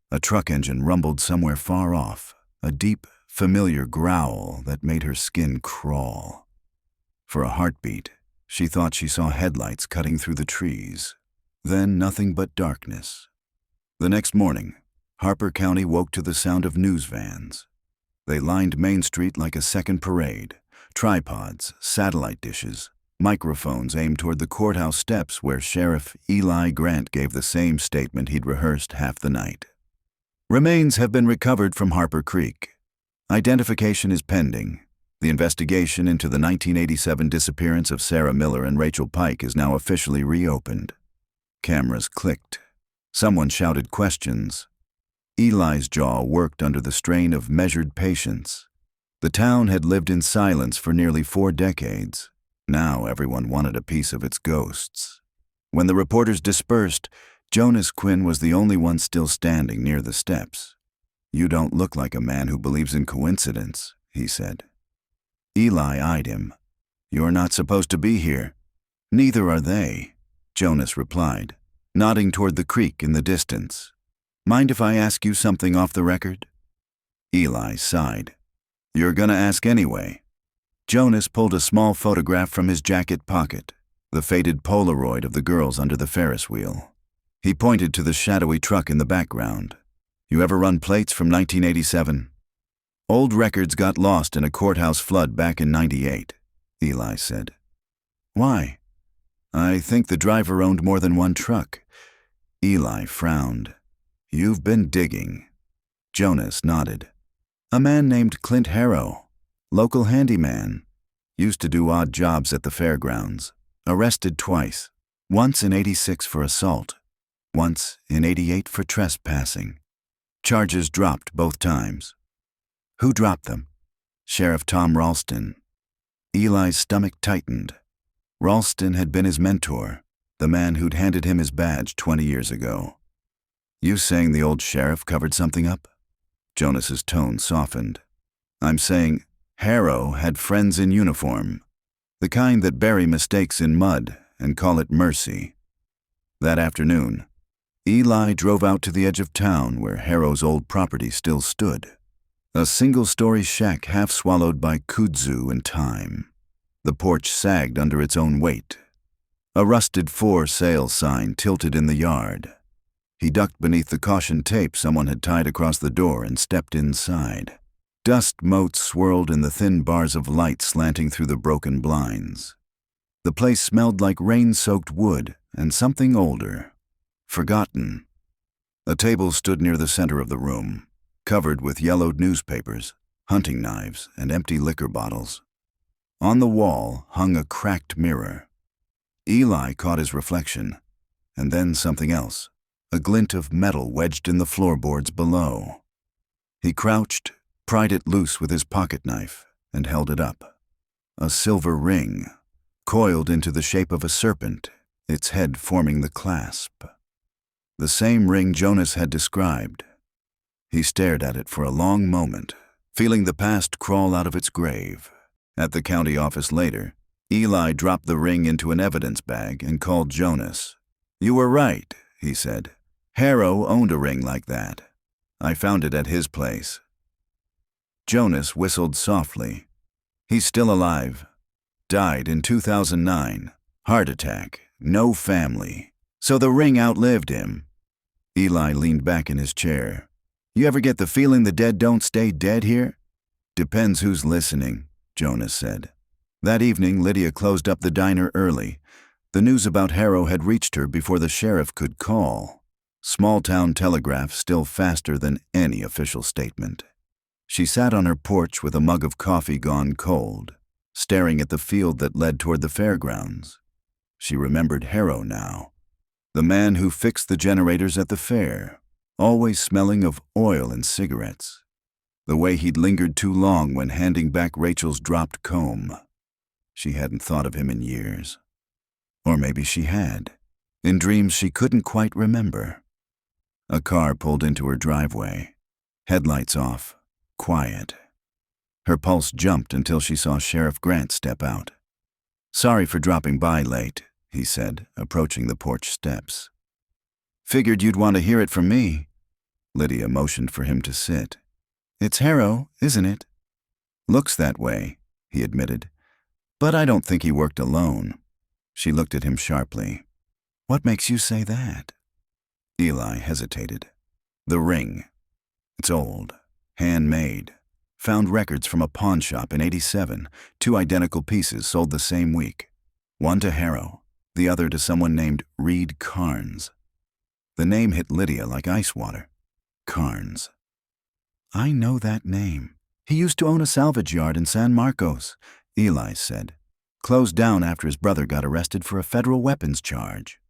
A truck engine rumbled somewhere far off, a deep, familiar growl that made her skin crawl. For a heartbeat, she thought she saw headlights cutting through the trees. Then nothing but darkness. The next morning, Harper County woke to the sound of news vans. They lined Main Street like a second parade. Tripods, satellite dishes, microphones aimed toward the courthouse steps where Sheriff Eli Grant gave the same statement he'd rehearsed half the night. Remains have been recovered from Harper Creek. Identification is pending. The investigation into the 1987 disappearance of Sarah Miller and Rachel Pike is now officially reopened. Cameras clicked. Someone shouted questions. Eli's jaw worked under the strain of measured patience. The town had lived in silence for nearly 4 decades. Now everyone wanted a piece of its ghosts. When the reporters dispersed, Jonas Quinn was the only one still standing near the steps. "You don't look like a man who believes in coincidence," he said. Eli eyed him. "You're not supposed to be here." "Neither are they," Jonas replied, nodding toward the creek in the distance. "Mind if I ask you something off the record?" Eli sighed. "You're gonna ask anyway." Jonas pulled a small photograph from his jacket pocket, the faded Polaroid of the girls under the Ferris wheel. He pointed to the shadowy truck in the background. "You ever run plates from 1987? "Old records got lost in a courthouse flood back in '98, Eli said. "Why?" "I think the driver owned more than one truck." Eli frowned. "You've been digging." Jonas nodded. "A man named Clint Harrow, local handyman, used to do odd jobs at the fairgrounds. Arrested twice, once in '86 for assault, once in '88 for trespassing. Charges dropped both times." "Who dropped them?" "Sheriff Tom Ralston." Eli's stomach tightened. Ralston had been his mentor, the man who'd handed him his badge 20 years ago. "You saying the old sheriff covered something up?" Jonas's tone softened. "I'm saying Harrow had friends in uniform, the kind that bury mistakes in mud and call it mercy." That afternoon, Eli drove out to the edge of town where Harrow's old property still stood. A single-story shack half swallowed by kudzu and time. The porch sagged under its own weight. A rusted for sale sign tilted in the yard. He ducked beneath the caution tape someone had tied across the door and stepped inside. Dust motes swirled in the thin bars of light slanting through the broken blinds. The place smelled like rain-soaked wood and something older, forgotten. A table stood near the center of the room, covered with yellowed newspapers, hunting knives, and empty liquor bottles. On the wall hung a cracked mirror. Eli caught his reflection, and then something else, a glint of metal wedged in the floorboards below. He crouched, pried it loose with his pocket knife, and held it up. a silver ring, coiled into the shape of a serpent, its head forming the clasp. The same ring Jonas had described. He stared at it for a long moment, feeling the past crawl out of its grave. At the county office later, Eli dropped the ring into an evidence bag and called Jonas. "You were right," he said. "Harrow owned a ring like that. I found it at his place." Jonas whistled softly. "He's still alive. Died in 2009. Heart attack. No family. So the ring outlived him." Eli leaned back in his chair. "You ever get the feeling the dead don't stay dead here?" "Depends who's listening," Jonas said. That evening, Lydia closed up the diner early. The news about Harrow had reached her before the sheriff could call. Small-town telegraph still faster than any official statement. She sat on her porch with a mug of coffee gone cold, staring at the field that led toward the fairgrounds. She remembered Harrow now, the man who fixed the generators at the fair, always smelling of oil and cigarettes. The way he'd lingered too long when handing back Rachel's dropped comb. She hadn't thought of him in years. Or maybe she had, in dreams she couldn't quite remember. A car pulled into her driveway, headlights off, quiet. Her pulse jumped until she saw Sheriff Grant step out. "Sorry for dropping by late," he said, approaching the porch steps. "Figured you'd want to hear it from me." Lydia motioned for him to sit. "It's Harrow, isn't it?" "Looks that way," he admitted. "But I don't think he worked alone." She looked at him sharply. "What makes you say that?" Eli hesitated. "The ring. It's old, handmade. Found records from a pawn shop in '87, 2 identical pieces sold the same week. One to Harrow, the other to someone named Reed Carnes." The name hit Lydia like ice water. Carnes. "I know that name. He used to own a salvage yard in San Marcos," Eli said. "Closed down after his brother got arrested for a federal weapons charge."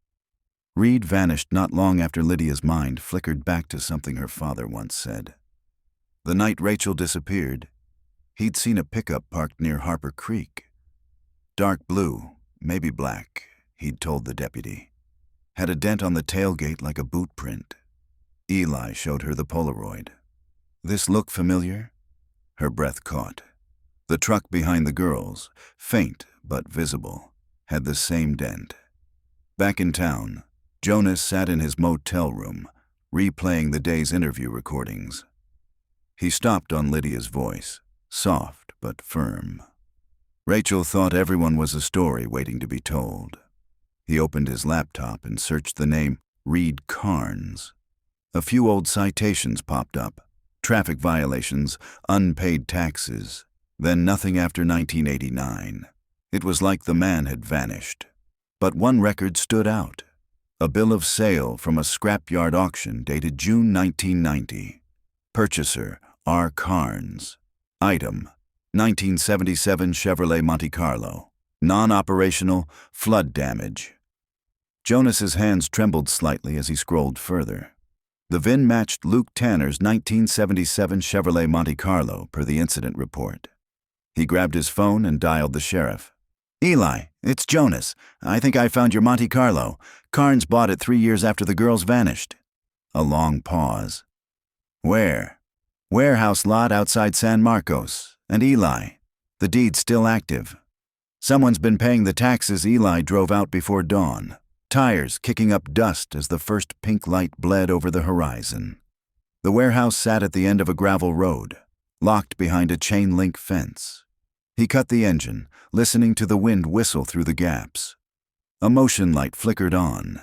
Reed vanished not long after Lydia's mind flickered back to something her father once said. The night Rachel disappeared, he'd seen a pickup parked near Harper Creek. Dark blue, maybe black, he'd told the deputy. Had a dent on the tailgate like a boot print. Eli showed her the Polaroid. "This look familiar?" Her breath caught. The truck behind the girls, faint but visible, had the same dent. Back in town, Jonas sat in his motel room, replaying the day's interview recordings. He stopped on Lydia's voice, soft but firm. Rachel thought everyone was a story waiting to be told. He opened his laptop and searched the name Reed Carnes. A few old citations popped up. Traffic violations, unpaid taxes, then nothing after 1989. It was like the man had vanished. But one record stood out. A bill of sale from a scrapyard auction dated June 1990. Purchaser, R. Carnes. Item, 1977 Chevrolet Monte Carlo. Non-operational, flood damage. Jonas's hands trembled slightly as he scrolled further. The VIN matched Luke Tanner's 1977 Chevrolet Monte Carlo per the incident report. He grabbed his phone and dialed the sheriff. "Eli, it's Jonas. I think I found your Monte Carlo. Carnes bought it 3 years after the girls vanished." A long pause. "Where?" "Warehouse lot outside San Marcos. And Eli, the deed's still active. Someone's been paying the taxes Eli drove out before dawn. Tires kicking up dust as the first pink light bled over the horizon. The warehouse sat at the end of a gravel road, locked behind a chain-link fence. He cut the engine, listening to the wind whistle through the gaps. A motion light flickered on,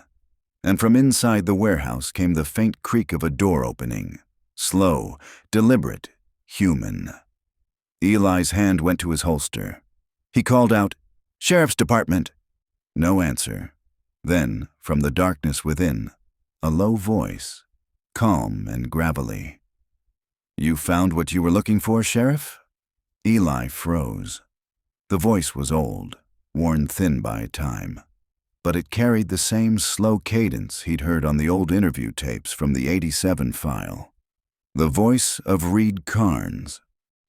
and from inside the warehouse came the faint creak of a door opening. Slow, deliberate, human. Eli's hand went to his holster. He called out, "Sheriff's Department." No answer. Then, from the darkness within, a low voice, calm and gravelly. "You found what you were looking for, Sheriff?" Eli froze. The voice was old, worn thin by time, but it carried the same slow cadence he'd heard on the old interview tapes from the '87 file. The voice of Reed Carnes.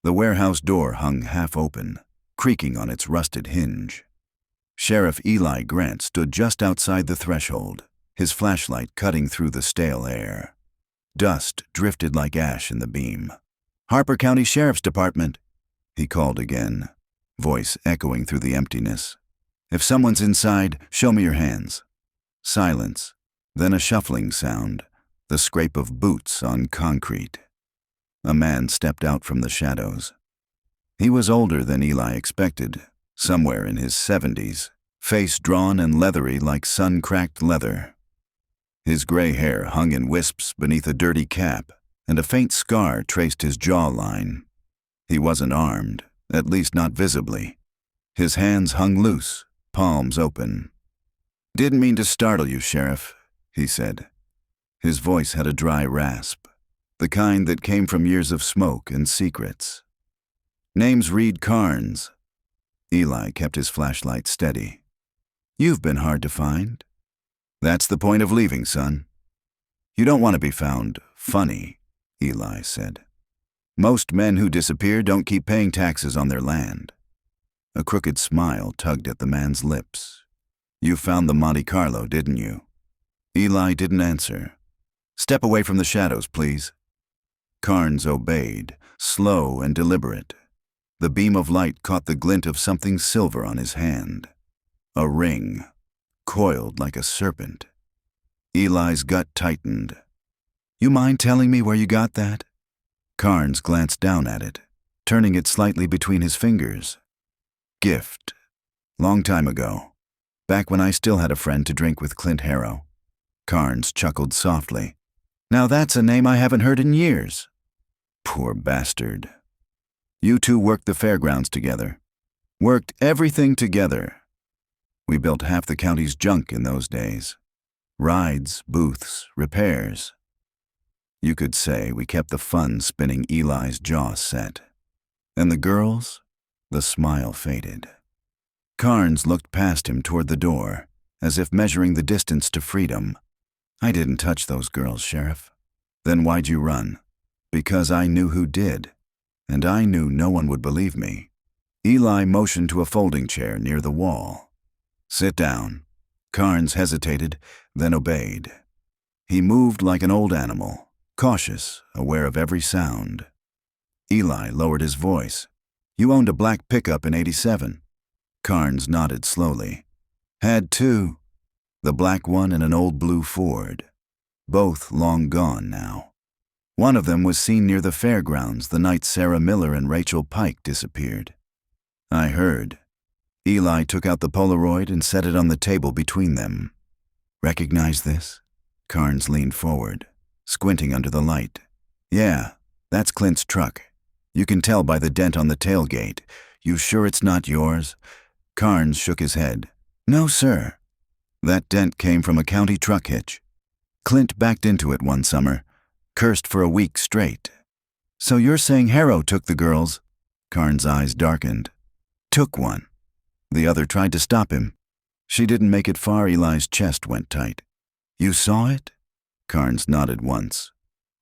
The warehouse door hung half open, creaking on its rusted hinge. Sheriff Eli Grant stood just outside the threshold, his flashlight cutting through the stale air. Dust drifted like ash in the beam. "Harper County Sheriff's Department," he called again, voice echoing through the emptiness. "If someone's inside, show me your hands." Silence, then a shuffling sound, the scrape of boots on concrete. A man stepped out from the shadows. He was older than Eli expected, somewhere in his 70s, face drawn and leathery like sun-cracked leather. His gray hair hung in wisps beneath a dirty cap, and a faint scar traced his jawline. He wasn't armed, at least not visibly. His hands hung loose, palms open. "Didn't mean to startle you, Sheriff," he said. His voice had a dry rasp, the kind that came from years of smoke and secrets. "Name's Reed Carnes." Eli kept his flashlight steady. "You've been hard to find. That's the point of leaving, son. You don't want to be found funny," Eli said. "Most men who disappear don't keep paying taxes on their land." A crooked smile tugged at the man's lips. "You found the Monte Carlo, didn't you?" Eli didn't answer. "Step away from the shadows, please." Carnes obeyed, slow and deliberate. The beam of light caught the glint of something silver on his hand. A ring, coiled like a serpent. Eli's gut tightened. "You mind telling me where you got that?" Carnes glanced down at it, turning it slightly between his fingers. "Gift. Long time ago. Back when I still had a friend to drink with Clint Harrow." Carnes chuckled softly. "Now that's a name I haven't heard in years." "Poor bastard." "You two worked the fairgrounds together." "Worked everything together. We built half the county's junk in those days. Rides, booths, repairs. You could say we kept the fun spinning." Eli's jaw set. "And the girls?" The smile faded. Carnes looked past him toward the door, as if measuring the distance to freedom. "I didn't touch those girls, Sheriff." "Then why'd you run?" "Because I knew who did, and I knew no one would believe me." Eli motioned to a folding chair near the wall. "Sit down." Carnes hesitated, then obeyed. He moved like an old animal, cautious, aware of every sound. Eli lowered his voice. "You owned a black pickup in '87. Carnes nodded slowly. "Had two. The black one and an old blue Ford. Both long gone now. One of them was seen near the fairgrounds the night Sarah Miller and Rachel Pike disappeared." "I heard." Eli took out the Polaroid and set it on the table between them. "Recognize this?" Carnes leaned forward, squinting under the light. "Yeah, that's Clint's truck. You can tell by the dent on the tailgate. You sure it's not yours?" Carnes shook his head. "No, sir." "That dent came from a county truck hitch. Clint backed into it one summer, cursed for a week straight." "So you're saying Harrow took the girls?" Carnes' eyes darkened. "Took one. The other tried to stop him. She didn't make it far." Eli's chest went tight. "You saw it?" Carnes nodded once.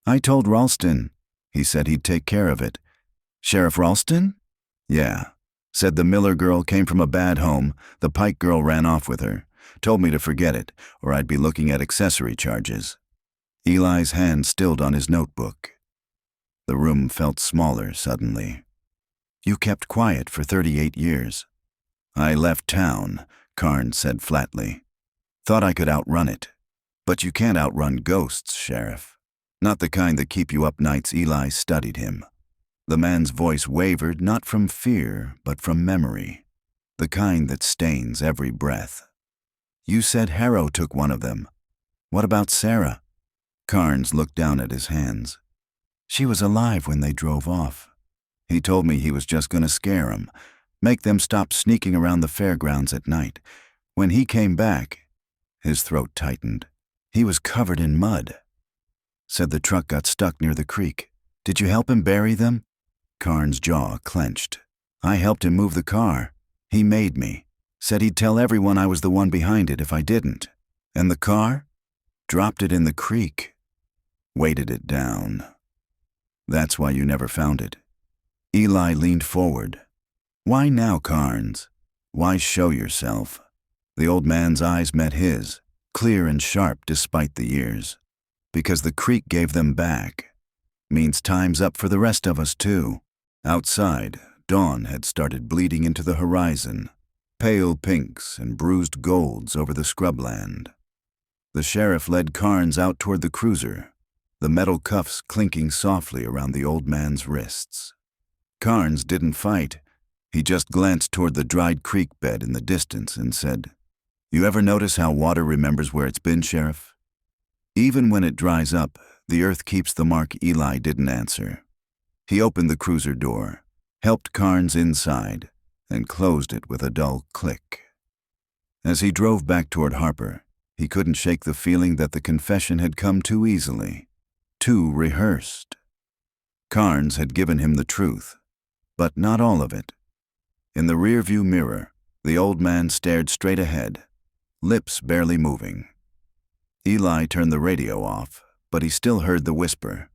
"I told Ralston. He said he'd take care of it." "Sheriff Ralston?" "Yeah. Said the Miller girl came from a bad home. The Pike girl ran off with her. Told me to forget it, or I'd be looking at accessory charges." Eli's hand stilled on his notebook. The room felt smaller suddenly. "You kept quiet for 38 years. "I left town," Carnes said flatly. "Thought I could outrun it. But you can't outrun ghosts, Sheriff. Not the kind that keep you up nights." Eli studied him. The man's voice wavered not from fear, but from memory. The kind that stains every breath. "You said Harrow took one of them. What about Sarah?" Carnes looked down at his hands. "She was alive when they drove off. He told me he was just going to scare 'em. Make them stop sneaking around the fairgrounds at night. When he came back," his throat tightened, "he was covered in mud. Said the truck got stuck near the creek. Did you help him bury them?" Carnes' jaw clenched. "I helped him move the car. He made me. Said he'd tell everyone I was the one behind it if I didn't." "And the car?" "Dropped it in the creek. Weighted it down. That's why you never found it." Eli leaned forward. Why now, Carnes? Why show yourself? The old man's eyes met his, clear and sharp despite the years. Because the creek gave them back. Means time's up for the rest of us too. Outside, dawn had started bleeding into the horizon, pale pinks and bruised golds over the scrubland. The sheriff led Carnes out toward the cruiser, the metal cuffs clinking softly around the old man's wrists. Carnes didn't fight. He just glanced toward the dried creek bed in the distance and said, "You ever notice how water remembers where it's been, Sheriff? Even when it dries up, the earth keeps the mark." Eli didn't answer. He opened the cruiser door, helped Carnes inside, and closed it with a dull click. As he drove back toward Harper, he couldn't shake the feeling that the confession had come too easily, too rehearsed. Carnes had given him the truth, but not all of it. In the rearview mirror, the old man stared straight ahead, lips barely moving. Eli turned the radio off, but he still heard the whisper.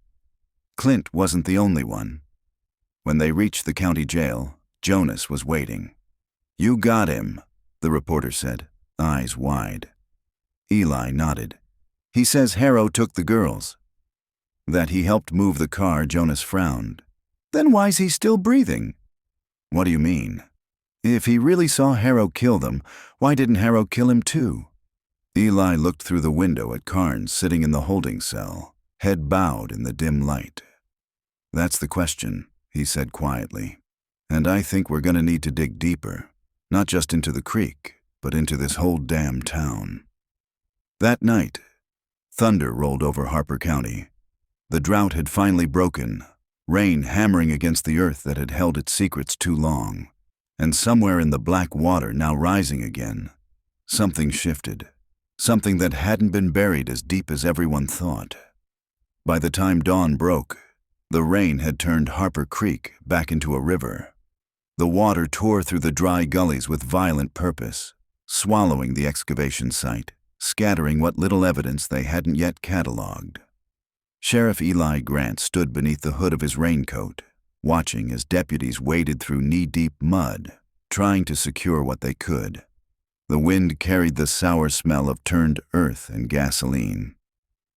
Clint wasn't the only one. When they reached the county jail, Jonas was waiting. "You got him," the reporter said, eyes wide. Eli nodded. "He says Harrow took the girls." That he helped move the car, Jonas frowned. "Then why's he still breathing?" "What do you mean? If he really saw Harrow kill them, why didn't Harrow kill him too?" Eli looked through the window at Carnes sitting in the holding cell, head bowed in the dim light. "That's the question," he said quietly. "And I think we're going to need to dig deeper, not just into the creek, but into this whole damn town." That night, thunder rolled over Harper County. The drought had finally broken, rain hammering against the earth that had held its secrets too long. And somewhere in the black water now rising again, something shifted, something that hadn't been buried as deep as everyone thought. By the time dawn broke, the rain had turned Harper Creek back into a river. The water tore through the dry gullies with violent purpose, swallowing the excavation site, scattering what little evidence they hadn't yet cataloged. Sheriff Eli Grant stood beneath the hood of his raincoat, watching as deputies waded through knee-deep mud, trying to secure what they could. The wind carried the sour smell of turned earth and gasoline.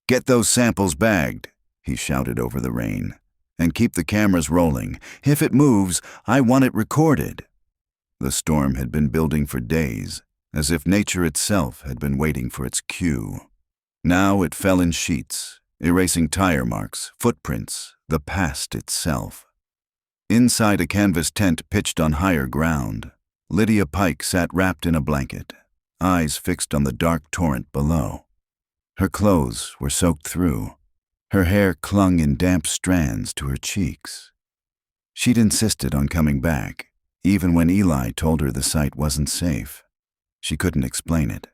"Get those samples bagged," he shouted over the rain, "and keep the cameras rolling. If it moves, I want it recorded." The storm had been building for days, as if nature itself had been waiting for its cue. Now it fell in sheets, erasing tire marks, footprints, the past itself. Inside a canvas tent pitched on higher ground, Lydia Pike sat wrapped in a blanket, eyes fixed on the dark torrent below. Her clothes were soaked through. Her hair clung in damp strands to her cheeks. She'd insisted on coming back, even when Eli told her the site wasn't safe. She couldn't explain it,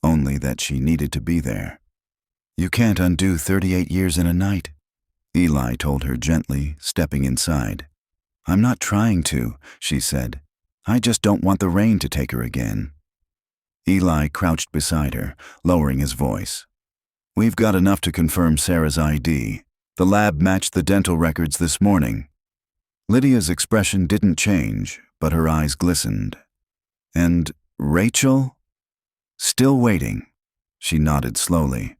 only that she needed to be there. "You can't undo 38 years in a night," Eli told her gently, stepping inside. "I'm not trying to," she said. "I just don't want the rain to take her again." Eli crouched beside her, lowering his voice. "We've got enough to confirm Sarah's ID. The lab matched the dental records this morning." Lydia's expression didn't change, but her eyes glistened. "And Rachel?" "Still waiting." She nodded slowly.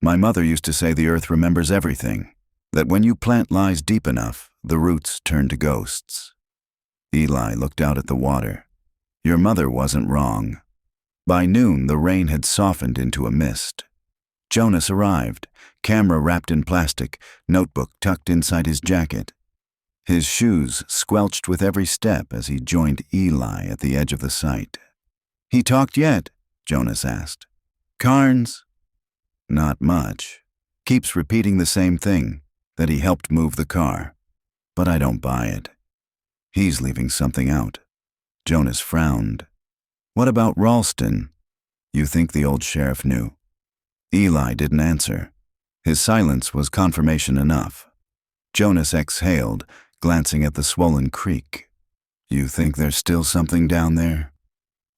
"My mother used to say the earth remembers everything, that when you plant lies deep enough, the roots turn to ghosts." Eli looked out at the water. "Your mother wasn't wrong." By noon, the rain had softened into a mist. Jonas arrived, camera wrapped in plastic, notebook tucked inside his jacket. His shoes squelched with every step as he joined Eli at the edge of the site. "He talked yet?" Jonas asked. "Carnes?" "Not much. Keeps repeating the same thing, that he helped move the car. But I don't buy it. He's leaving something out." Jonas frowned. "What about Ralston? You think the old sheriff knew?" Eli didn't answer. His silence was confirmation enough. Jonas exhaled, glancing at the swollen creek. "You think there's still something down there?"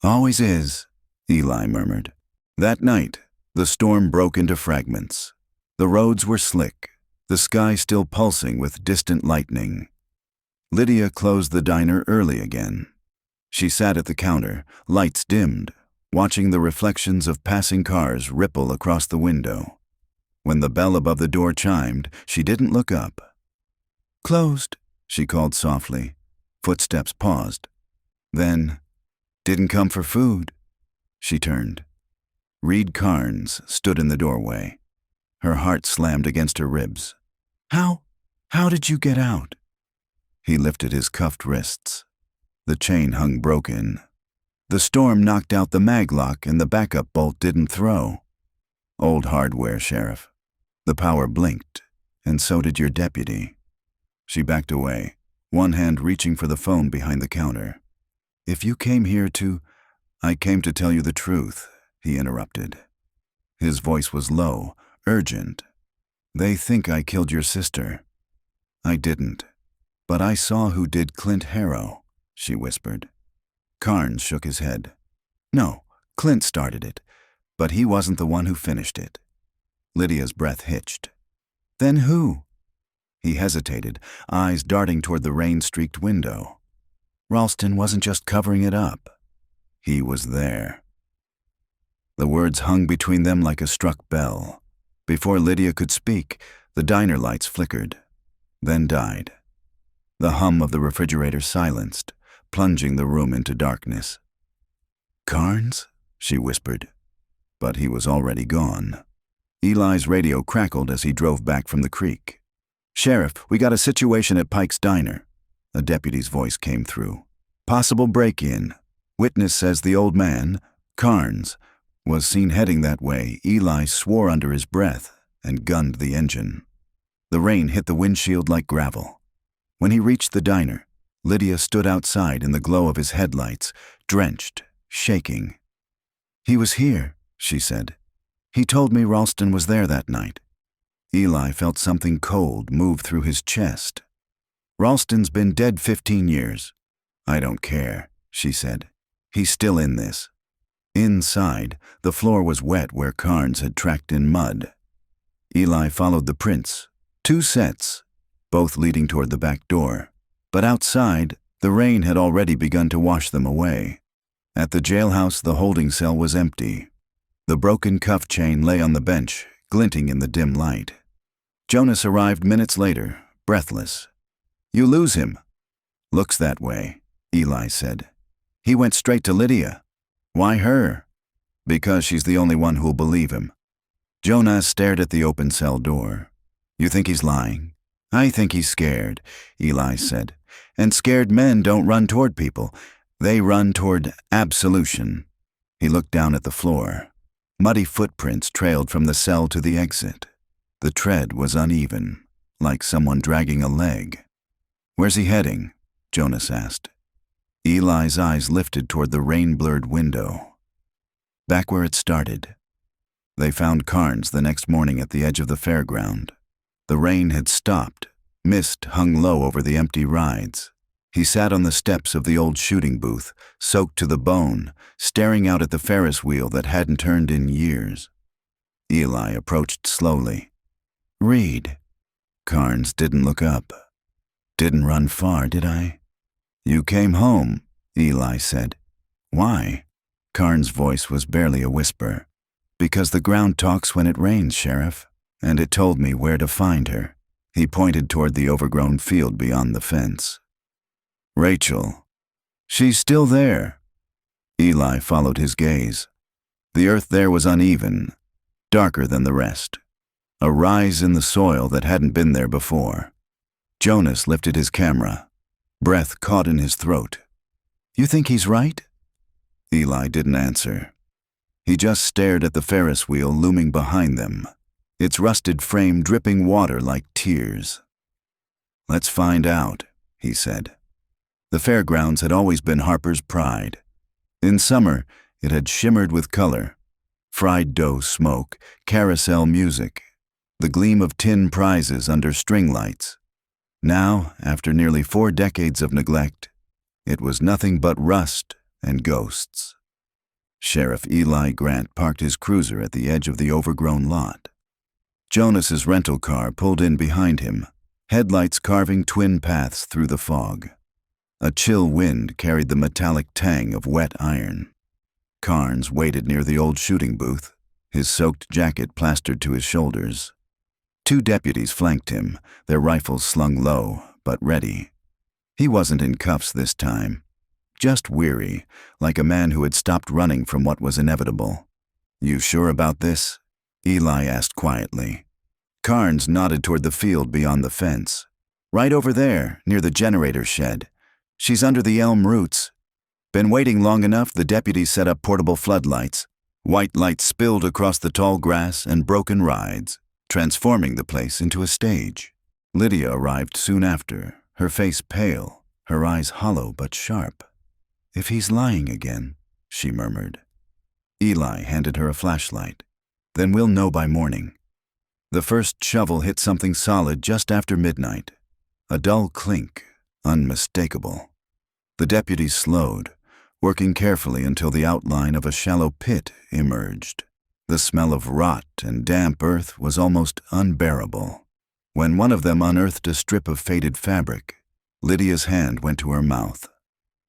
"Always is," Eli murmured. That night, the storm broke into fragments. The roads were slick, the sky still pulsing with distant lightning. Lydia closed the diner early again. She sat at the counter, lights dimmed, watching the reflections of passing cars ripple across the window. When the bell above the door chimed, she didn't look up. "Closed," she called softly. Footsteps paused. Then, "Didn't come for food." She turned. Reed Carnes stood in the doorway. Her heart slammed against her ribs. How did you get out?" He lifted his cuffed wrists. The chain hung broken. The storm knocked out the maglock and the backup bolt didn't throw. "Old hardware, Sheriff." The power blinked, and so did your deputy. She backed away, one hand reaching for the phone behind the counter. "If you came here to—" "I came to tell you the truth," he interrupted. His voice was low, urgent. "They think I killed your sister." "I didn't. But I saw who did Clint Harrow," she whispered. Carnes shook his head. "No, Clint started it, but he wasn't the one who finished it." Lydia's breath hitched. "Then who?" He hesitated, eyes darting toward the rain-streaked window. "Ralston wasn't just covering it up. He was there." The words hung between them like a struck bell. Before Lydia could speak, the diner lights flickered, then died. The hum of the refrigerator silenced, plunging the room into darkness. "Carnes?" she whispered, but he was already gone. Eli's radio crackled as he drove back from the creek. "Sheriff, we got a situation at Pike's Diner." A deputy's voice came through. "Possible break-in. Witness says the old man, Carnes, was seen heading that way." Eli swore under his breath and gunned the engine. The rain hit the windshield like gravel. When he reached the diner, Lydia stood outside in the glow of his headlights, drenched, shaking. "He was here," she said. "He told me Ralston was there that night." Eli felt something cold move through his chest. "Ralston's been dead 15 years. "I don't care," she said. "He's still in this." Inside, the floor was wet where Carnes had tracked in mud. Eli followed the prints, 2 sets, both leading toward the back door. But outside, the rain had already begun to wash them away. At the jailhouse, the holding cell was empty. The broken cuff chain lay on the bench, glinting in the dim light. Jonas arrived minutes later, breathless. "You lose him." "Looks that way," Eli said. "He went straight to Lydia." "Why her?" "Because she's the only one who'll believe him." Jonas stared at the open cell door. "You think he's lying?" "I think he's scared," Eli said. "And scared men don't run toward people. They run toward absolution." He looked down at the floor. Muddy footprints trailed from the cell to the exit. The tread was uneven, like someone dragging a leg. "Where's he heading?" Jonas asked. Eli's eyes lifted toward the rain-blurred window. "Back where it started." They found Carnes the next morning at the edge of the fairground. The rain had stopped. Mist hung low over the empty rides. He sat on the steps of the old shooting booth, soaked to the bone, staring out at the Ferris wheel that hadn't turned in years. Eli approached slowly. "Reed." Carnes didn't look up. "Didn't run far, did I?" "You came home," Eli said. "Why?" Carnes' voice was barely a whisper. "Because the ground talks when it rains, Sheriff, and it told me where to find her." He pointed toward the overgrown field beyond the fence. "Rachel. She's still there." Eli followed his gaze. The earth there was uneven, darker than the rest. A rise in the soil that hadn't been there before. Jonas lifted his camera. Breath caught in his throat. "You think he's right?" Eli didn't answer. He just stared at the Ferris wheel looming behind them, its rusted frame dripping water like tears. "Let's find out," he said. The fairgrounds had always been Harper's pride. In summer, it had shimmered with color. Fried dough smoke, carousel music, the gleam of tin prizes under string lights. Now, after nearly 4 decades of neglect, it was nothing but rust and ghosts. Sheriff Eli Grant parked his cruiser at the edge of the overgrown lot. Jonas's rental car pulled in behind him, headlights carving twin paths through the fog. A chill wind carried the metallic tang of wet iron. Carnes waited near the old shooting booth, his soaked jacket plastered to his shoulders. 2 deputies flanked him, their rifles slung low, but ready. He wasn't in cuffs this time, just weary, like a man who had stopped running from what was inevitable. "You sure about this?" Eli asked quietly. Carnes nodded toward the field beyond the fence. "Right over there, near the generator shed. She's under the elm roots." Been waiting long enough, the deputies set up portable floodlights. White light spilled across the tall grass and broken rides, transforming the place into a stage. Lydia arrived soon after, her face pale, her eyes hollow but sharp. "If he's lying again," she murmured. Eli handed her a flashlight. "Then we'll know by morning." The first shovel hit something solid just after midnight. A dull clink, unmistakable. The deputies slowed, working carefully until the outline of a shallow pit emerged. The smell of rot and damp earth was almost unbearable. When one of them unearthed a strip of faded fabric, Lydia's hand went to her mouth.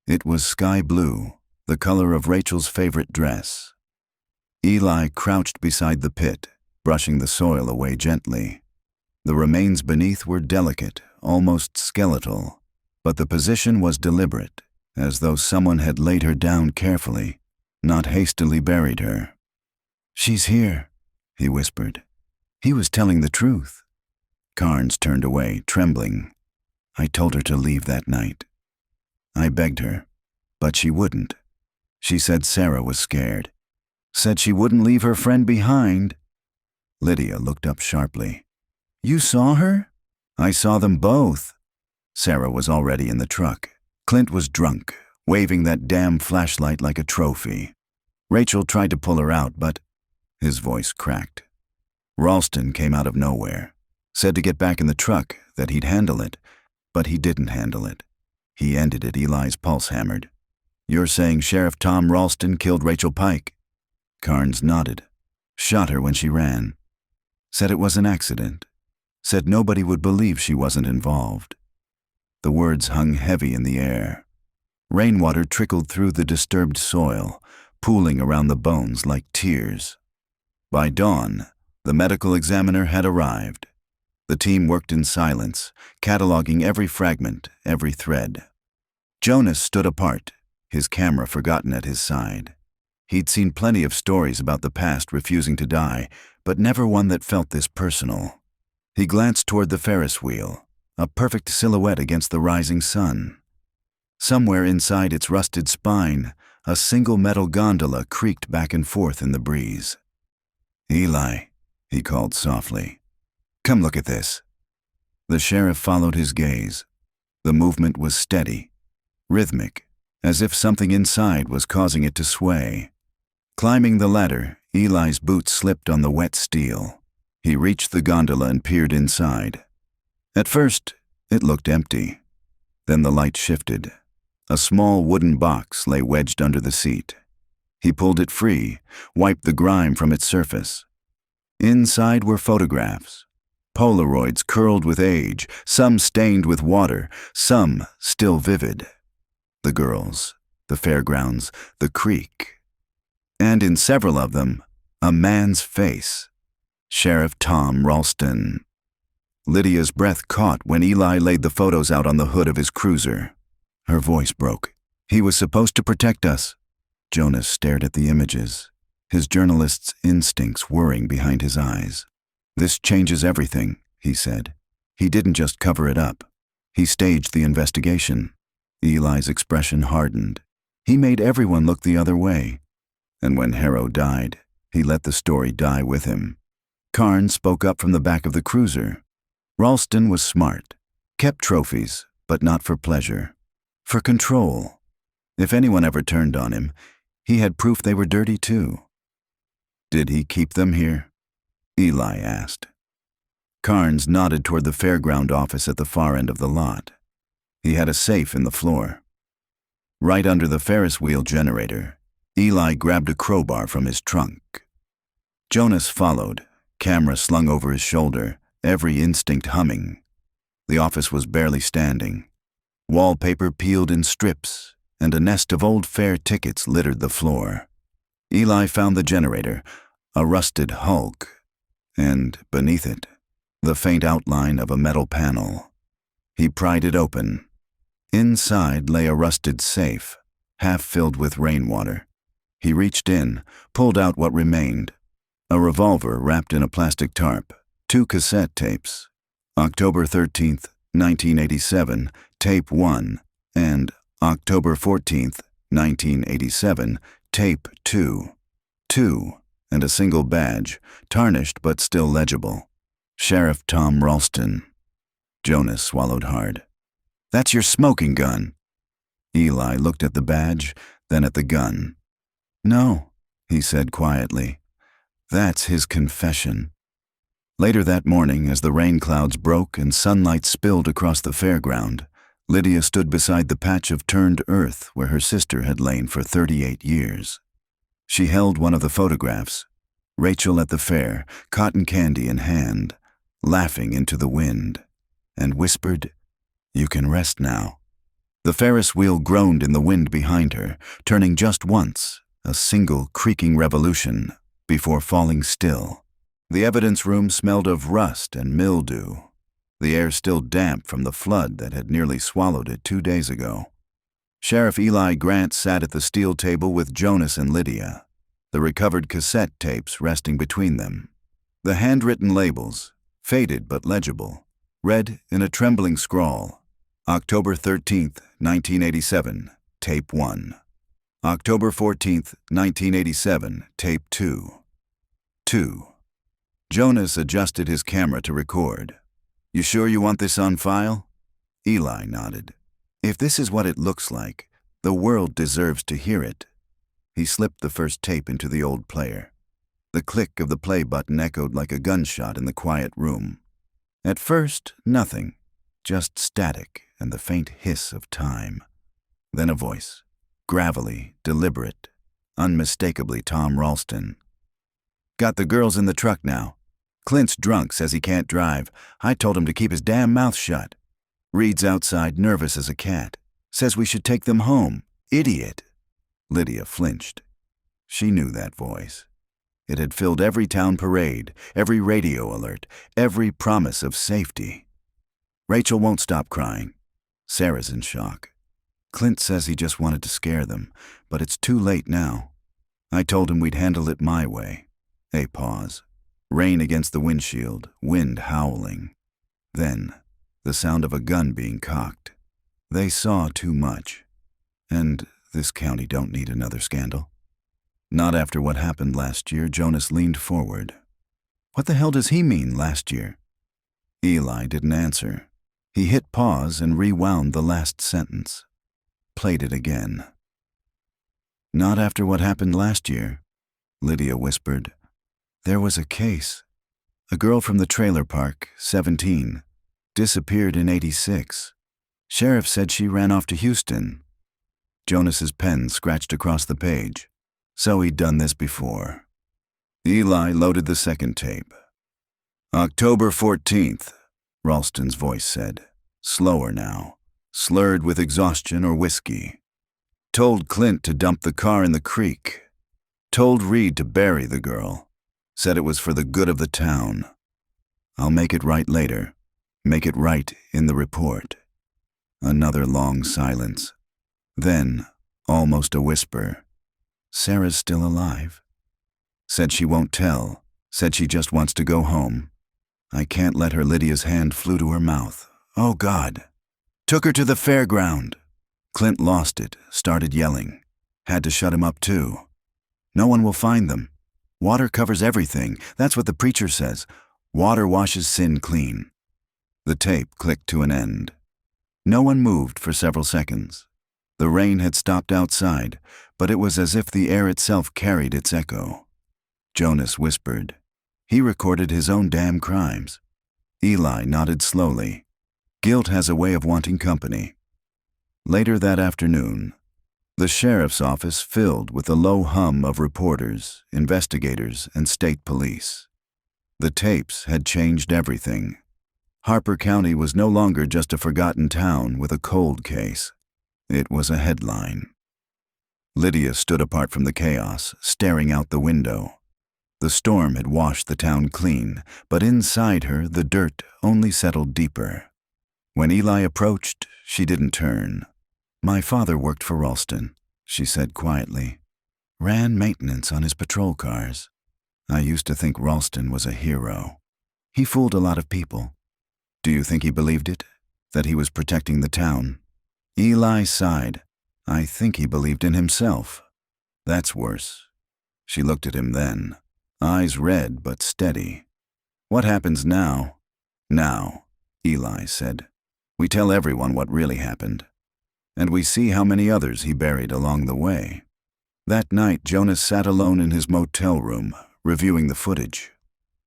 It was sky blue, the color of Rachel's favorite dress. Eli crouched beside the pit, brushing the soil away gently. The remains beneath were delicate, almost skeletal, but the position was deliberate, as though someone had laid her down carefully, not hastily buried her. "She's here," he whispered. He was telling the truth. Carnes turned away, trembling. "I told her to leave that night. I begged her, but she wouldn't. She said Sarah was scared. Said she wouldn't leave her friend behind." Lydia looked up sharply. "You saw her?" "I saw them both." Sarah was already in the truck. Clint was drunk, waving that damn flashlight like a trophy. Rachel tried to pull her out, but his voice cracked. Ralston came out of nowhere, said to get back in the truck, that he'd handle it, but he didn't handle it. He ended it. Eli's pulse hammered. "You're saying Sheriff Tom Ralston killed Rachel Pike?" Carnes nodded. "Shot her when she ran. Said it was an accident. Said nobody would believe she wasn't involved." The words hung heavy in the air. Rainwater trickled through the disturbed soil, pooling around the bones like tears. By dawn, the medical examiner had arrived. The team worked in silence, cataloging every fragment, every thread. Jonas stood apart, his camera forgotten at his side. He'd seen plenty of stories about the past refusing to die, but never one that felt this personal. He glanced toward the Ferris wheel, a perfect silhouette against the rising sun. Somewhere inside its rusted spine, a single metal gondola creaked back and forth in the breeze. "Eli," he called softly. "Come look at this." The sheriff followed his gaze. The movement was steady, rhythmic, as if something inside was causing it to sway. Climbing the ladder, Eli's boots slipped on the wet steel. He reached the gondola and peered inside. At first, it looked empty. Then the light shifted. A small wooden box lay wedged under the seat. He pulled it free, wiped the grime from its surface. Inside were photographs. Polaroids curled with age, some stained with water, some still vivid. The girls, the fairgrounds, the creek. And in several of them, a man's face. Sheriff Tom Ralston. Lydia's breath caught when Eli laid the photos out on the hood of his cruiser. Her voice broke. "He was supposed to protect us." Jonas stared at the images, his journalist's instincts whirring behind his eyes. "This changes everything," he said. "He didn't just cover it up. He staged the investigation." Eli's expression hardened. He made everyone look the other way. And when Harrow died, he let the story die with him. Carnes spoke up from the back of the cruiser. Ralston was smart, kept trophies, but not for pleasure. For control. If anyone ever turned on him, he had proof they were dirty too. "Did he keep them here?" Eli asked. Carnes nodded toward the fairground office at the far end of the lot. He had a safe in the floor. Right under the Ferris wheel generator, Eli grabbed a crowbar from his trunk. Jonas followed, camera slung over his shoulder, every instinct humming. The office was barely standing. Wallpaper peeled in strips, and a nest of old fare tickets littered the floor. Eli found the generator, a rusted hulk, and, beneath it, the faint outline of a metal panel. He pried it open. Inside lay a rusted safe, half filled with rainwater. He reached in, pulled out what remained: a revolver wrapped in a plastic tarp, 2 cassette tapes, October 13th, 1987, Tape 1, and October 14th, 1987, Tape 2. 2, and a single badge, tarnished but still legible. Sheriff Tom Ralston. Jonas swallowed hard. "That's your smoking gun." Eli looked at the badge, then at the gun. "No," he said quietly. "That's his confession." Later that morning, as the rain clouds broke and sunlight spilled across the fairground, Lydia stood beside the patch of turned earth where her sister had lain for 38 years. She held one of the photographs, Rachel at the fair, cotton candy in hand, laughing into the wind, and whispered, "You can rest now." The Ferris wheel groaned in the wind behind her, turning just once, a single creaking revolution, before falling still. The evidence room smelled of rust and mildew, the air still damp from the flood that had nearly swallowed it 2 days ago. Sheriff Eli Grant sat at the steel table with Jonas and Lydia, the recovered cassette tapes resting between them. The handwritten labels, faded but legible, read in a trembling scrawl, October 13th, 1987, Tape 1. October 14th, 1987, Tape 2. 2. Jonas adjusted his camera to record. "You sure you want this on file?" Eli nodded. "If this is what it looks like, the world deserves to hear it." He slipped the first tape into the old player. The click of the play button echoed like a gunshot in the quiet room. At first, nothing, just static and the faint hiss of time. Then a voice, gravelly, deliberate, unmistakably Tom Ralston. "Got the girls in the truck now. Clint's drunk, says he can't drive. I told him to keep his damn mouth shut. Reed's outside, nervous as a cat. Says we should take them home. Idiot." Lydia flinched. She knew that voice. It had filled every town parade, every radio alert, every promise of safety. Rachel won't stop crying. Sarah's in shock. Clint says he just wanted to scare them, but it's too late now. I told him we'd handle it my way. A pause. Rain against the windshield, wind howling. Then, the sound of a gun being cocked. They saw too much. And this county don't need another scandal. Not after what happened last year. Jonas leaned forward. "What the hell does he mean, last year?" Eli didn't answer. He hit pause and rewound the last sentence. Played it again. "Not after what happened last year," Lydia whispered. "There was a case. A girl from the trailer park, 17, disappeared in 86. Sheriff said she ran off to Houston." Jonas's pen scratched across the page. So he'd done this before. Eli loaded the second tape. "October 14th, Ralston's voice said, slower now, slurred with exhaustion or whiskey. "Told Clint to dump the car in the creek. Told Reed to bury the girl. Said it was for the good of the town. I'll make it right later. Make it right in the report." Another long silence. Then, almost a whisper, "Sarah's still alive. Said she won't tell. Said she just wants to go home. I can't let her." Lydia's hand flew to her mouth. "Oh, God. Took her to the fairground." Clint lost it, started yelling. Had to shut him up, too. "No one will find them. Water covers everything. That's what the preacher says. Water washes sin clean." The tape clicked to an end. No one moved for several seconds. The rain had stopped outside, but it was as if the air itself carried its echo. Jonas whispered. He recorded his own damn crimes. Eli nodded slowly. Guilt has a way of wanting company. Later that afternoon, the sheriff's office filled with a low hum of reporters, investigators, and state police. The tapes had changed everything. Harper County was no longer just a forgotten town with a cold case. It was a headline. Lydia stood apart from the chaos, staring out the window. The storm had washed the town clean, but inside her the dirt only settled deeper. When Eli approached, she didn't turn. "My father worked for Ralston," she said quietly. "Ran maintenance on his patrol cars. I used to think Ralston was a hero. He fooled a lot of people." "Do you think he believed it? That he was protecting the town?" Eli sighed. "I think he believed in himself. That's worse." She looked at him then, eyes red but steady. "What happens now?" "Now," Eli said, "we tell everyone what really happened. And we see how many others he buried along the way." That night, Jonas sat alone in his motel room, reviewing the footage.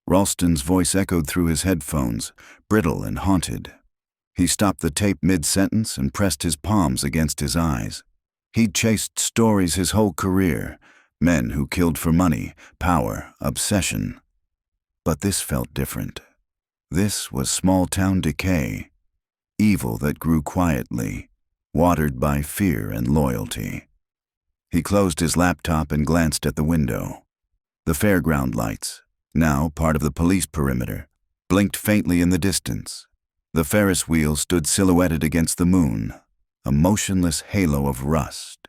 Ralston's voice echoed through his headphones, brittle and haunted. He stopped the tape mid-sentence and pressed his palms against his eyes. He'd chased stories his whole career, men who killed for money, power, obsession. But this felt different. This was small-town decay, evil that grew quietly, watered by fear and loyalty. He closed his laptop and glanced at the window. The fairground lights, now part of the police perimeter, blinked faintly in the distance. The Ferris wheel stood silhouetted against the moon, a motionless halo of rust.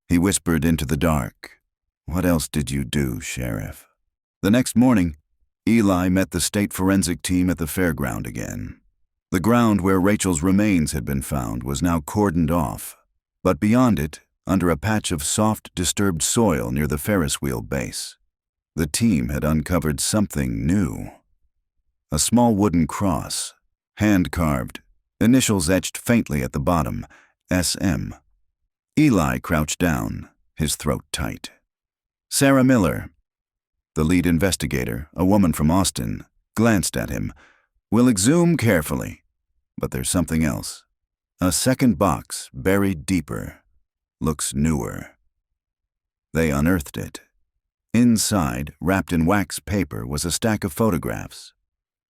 He whispered into the dark, "What else did you do, Sheriff?" The next morning, Eli met the state forensic team at the fairground again. The ground where Rachel's remains had been found was now cordoned off, but beyond it, under a patch of soft, disturbed soil near the Ferris wheel base, the team had uncovered something new. A small wooden cross, hand-carved, initials etched faintly at the bottom, SM. Eli crouched down, his throat tight. "Sarah Miller." The lead investigator, a woman from Austin, glanced at him. "We'll exhume carefully. But there's something else. A second box, buried deeper. Looks newer." They unearthed it. Inside, wrapped in wax paper, was a stack of photographs.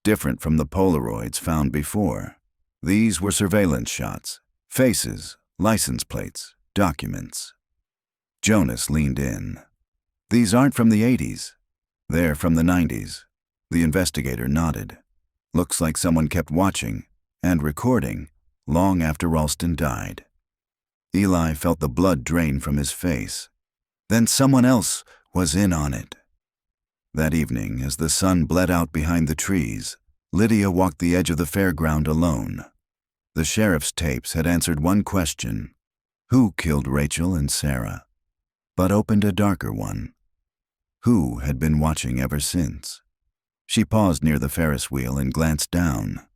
Different from the Polaroids found before. These were surveillance shots, faces, license plates, documents. Jonas leaned in. "These aren't from the 80s. They're from the 90s. The investigator nodded. "Looks like someone kept watching and recording long after Ralston died." Eli felt the blood drain from his face. Then someone else was in on it. That evening, as the sun bled out behind the trees, Lydia walked the edge of the fairground alone. The sheriff's tapes had answered one question: who killed Rachel and Sarah? But opened a darker one: who had been watching ever since? She paused near the Ferris wheel and glanced down.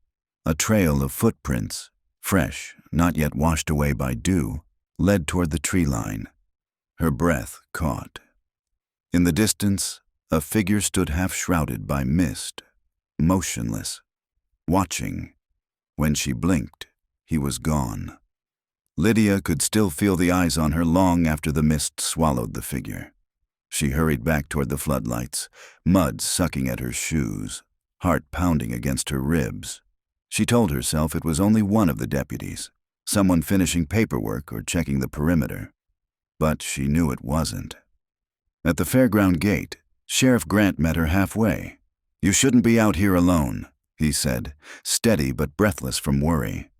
A trail of footprints, fresh, not yet washed away by dew, led toward the tree line. Her breath caught. In the distance, a figure stood half-shrouded by mist, motionless, watching. When she blinked, he was gone. Lydia could still feel the eyes on her long after the mist swallowed the figure. She hurried back toward the floodlights, mud sucking at her shoes, heart pounding against her ribs. She told herself it was only one of the deputies, someone finishing paperwork or checking the perimeter. But she knew it wasn't. At the fairground gate, Sheriff Grant met her halfway. "You shouldn't be out here alone," he said, steady but breathless from worry.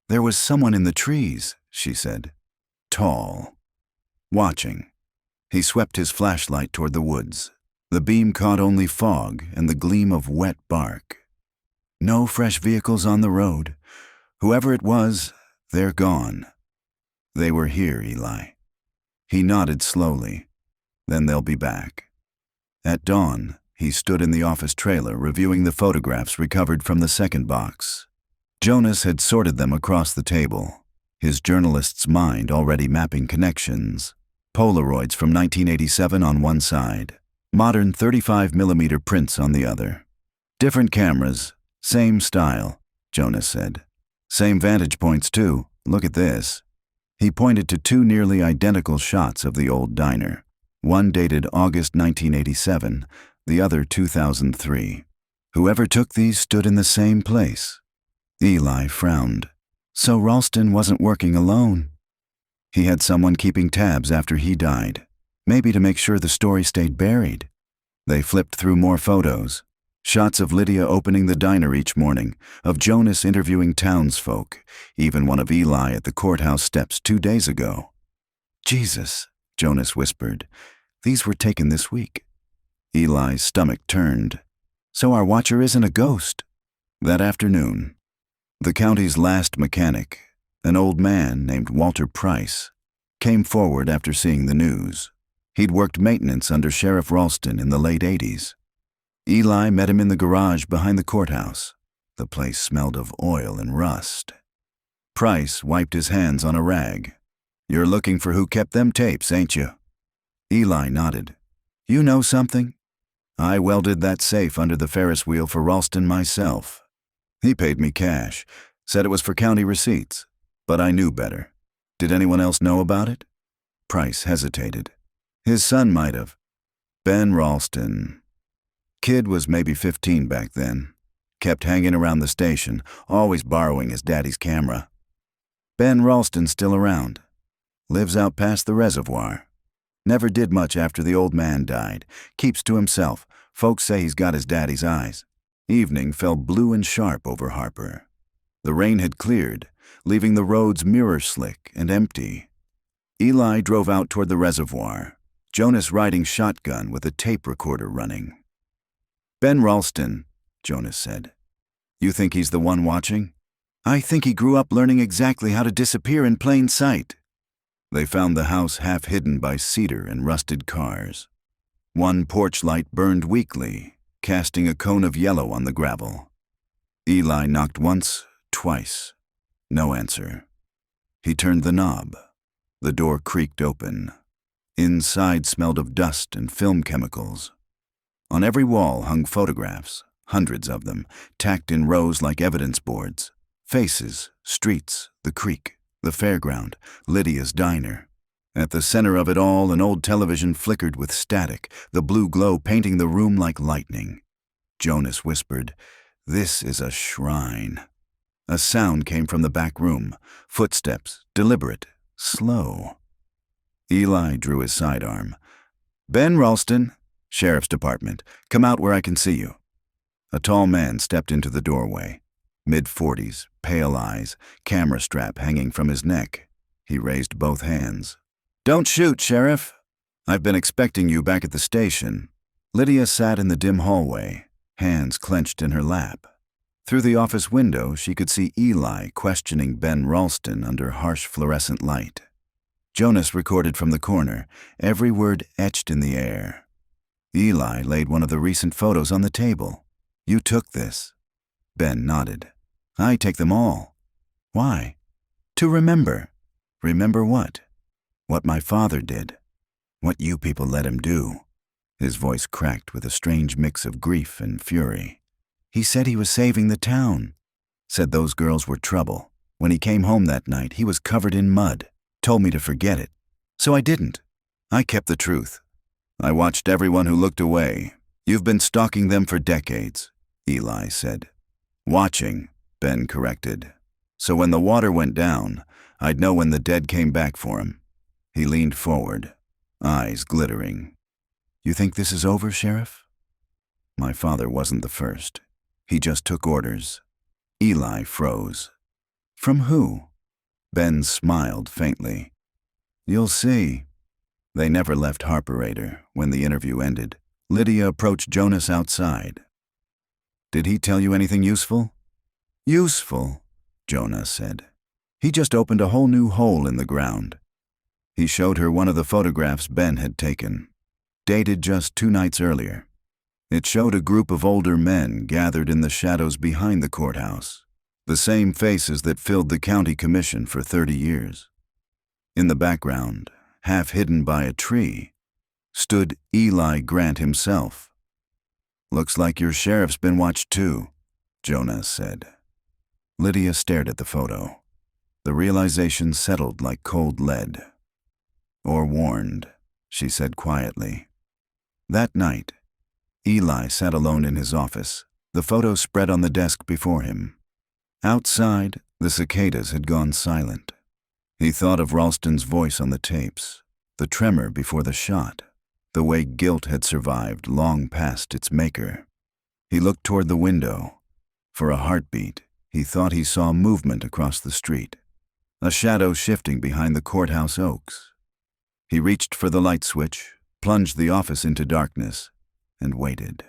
"There was someone in the trees," she said. "Tall. Watching." He swept his flashlight toward the woods. The beam caught only fog and the gleam of wet bark. "No fresh vehicles on the road. Whoever it was, they're gone." "They were here, Eli." He nodded slowly. "Then they'll be back." At dawn, he stood in the office trailer reviewing the photographs recovered from the second box. Jonas had sorted them across the table, his journalist's mind already mapping connections. Polaroids from 1987 on one side, modern 35mm prints on the other. "Different cameras, same style," Jonas said. "Same vantage points, too. Look at this." He pointed to two nearly identical shots of the old diner, one dated August 1987, the other 2003. Whoever took these stood in the same place, Eli frowned. So Ralston wasn't working alone. He had someone keeping tabs after he died, maybe to make sure the story stayed buried. They flipped through more photos. Shots of Lydia opening the diner each morning, of Jonas interviewing townsfolk, even one of Eli at the courthouse steps 2 days ago. Jesus, Jonas whispered. These were taken this week. Eli's stomach turned. So our watcher isn't a ghost. That afternoon, the county's last mechanic, an old man named Walter Price, came forward after seeing the news. He'd worked maintenance under Sheriff Ralston in the late 80s. Eli met him in the garage behind the courthouse. The place smelled of oil and rust. Price wiped his hands on a rag. You're looking for who kept them tapes, ain't you? Eli nodded. You know something? I welded that safe under the Ferris wheel for Ralston myself. He paid me cash, said it was for county receipts, but I knew better. Did anyone else know about it? Price hesitated. His son might have. Ben Ralston. Kid was maybe 15 back then. Kept hanging around the station, always borrowing his daddy's camera. Ben Ralston's still around. Lives out past the reservoir. Never did much after the old man died. Keeps to himself. Folks say he's got his daddy's eyes. Evening fell blue and sharp over Harper. The rain had cleared, leaving the roads mirror-slick and empty. Eli drove out toward the reservoir, Jonas riding shotgun with a tape recorder running. Ben Ralston, Jonas said. You think he's the one watching? I think he grew up learning exactly how to disappear in plain sight. They found the house half hidden by cedar and rusted cars. One porch light burned weakly, casting a cone of yellow on the gravel. Eli knocked once, twice. No answer. He turned the knob. The door creaked open. Inside smelled of dust and film chemicals. On every wall hung photographs, hundreds of them, tacked in rows like evidence boards. Faces, streets, the creek, the fairground, Lydia's diner. At the center of it all, an old television flickered with static, the blue glow painting the room like lightning. Jonas whispered, "This is a shrine." A sound came from the back room, footsteps, deliberate, slow. Eli drew his sidearm. Ben Ralston, Sheriff's Department, come out where I can see you. A tall man stepped into the doorway. Mid-40s, pale eyes, camera strap hanging from his neck. He raised both hands. Don't shoot, Sheriff. I've been expecting you back at the station. Lydia sat in the dim hallway, hands clenched in her lap. Through the office window, she could see Eli questioning Ben Ralston under harsh fluorescent light. Jonas recorded from the corner, every word etched in the air. Eli laid one of the recent photos on the table. You took this. Ben nodded. I take them all. Why? To remember. Remember what? What my father did. What you people let him do. His voice cracked with a strange mix of grief and fury. He said he was saving the town. Said those girls were trouble. When he came home that night, he was covered in mud. Told me to forget it. So I didn't. I kept the truth. I watched everyone who looked away. You've been stalking them for decades, Eli said. Watching, Ben corrected. So when the water went down, I'd know when the dead came back for him. He leaned forward, eyes glittering. You think this is over, Sheriff? My father wasn't the first. He just took orders. Eli froze. From who? Ben smiled faintly. You'll see. They never left Harperator when the interview ended. Lydia approached Jonas outside. Did he tell you anything useful? Useful, Jonas said. He just opened a whole new hole in the ground. He showed her one of the photographs Ben had taken, dated just 2 nights earlier. It showed a group of older men gathered in the shadows behind the courthouse, the same faces that filled the county commission for 30 years. In the background, half hidden by a tree, stood Eli Grant himself. Looks like your sheriff's been watched too, Jonas said. Lydia stared at the photo. The realization settled like cold lead. Or warned, she said quietly. That night, Eli sat alone in his office, the photo spread on the desk before him. Outside, the cicadas had gone silent. He thought of Ralston's voice on the tapes, the tremor before the shot, the way guilt had survived long past its maker. He looked toward the window. For a heartbeat, he thought he saw movement across the street, a shadow shifting behind the courthouse oaks. He reached for the light switch, plunged the office into darkness, and waited.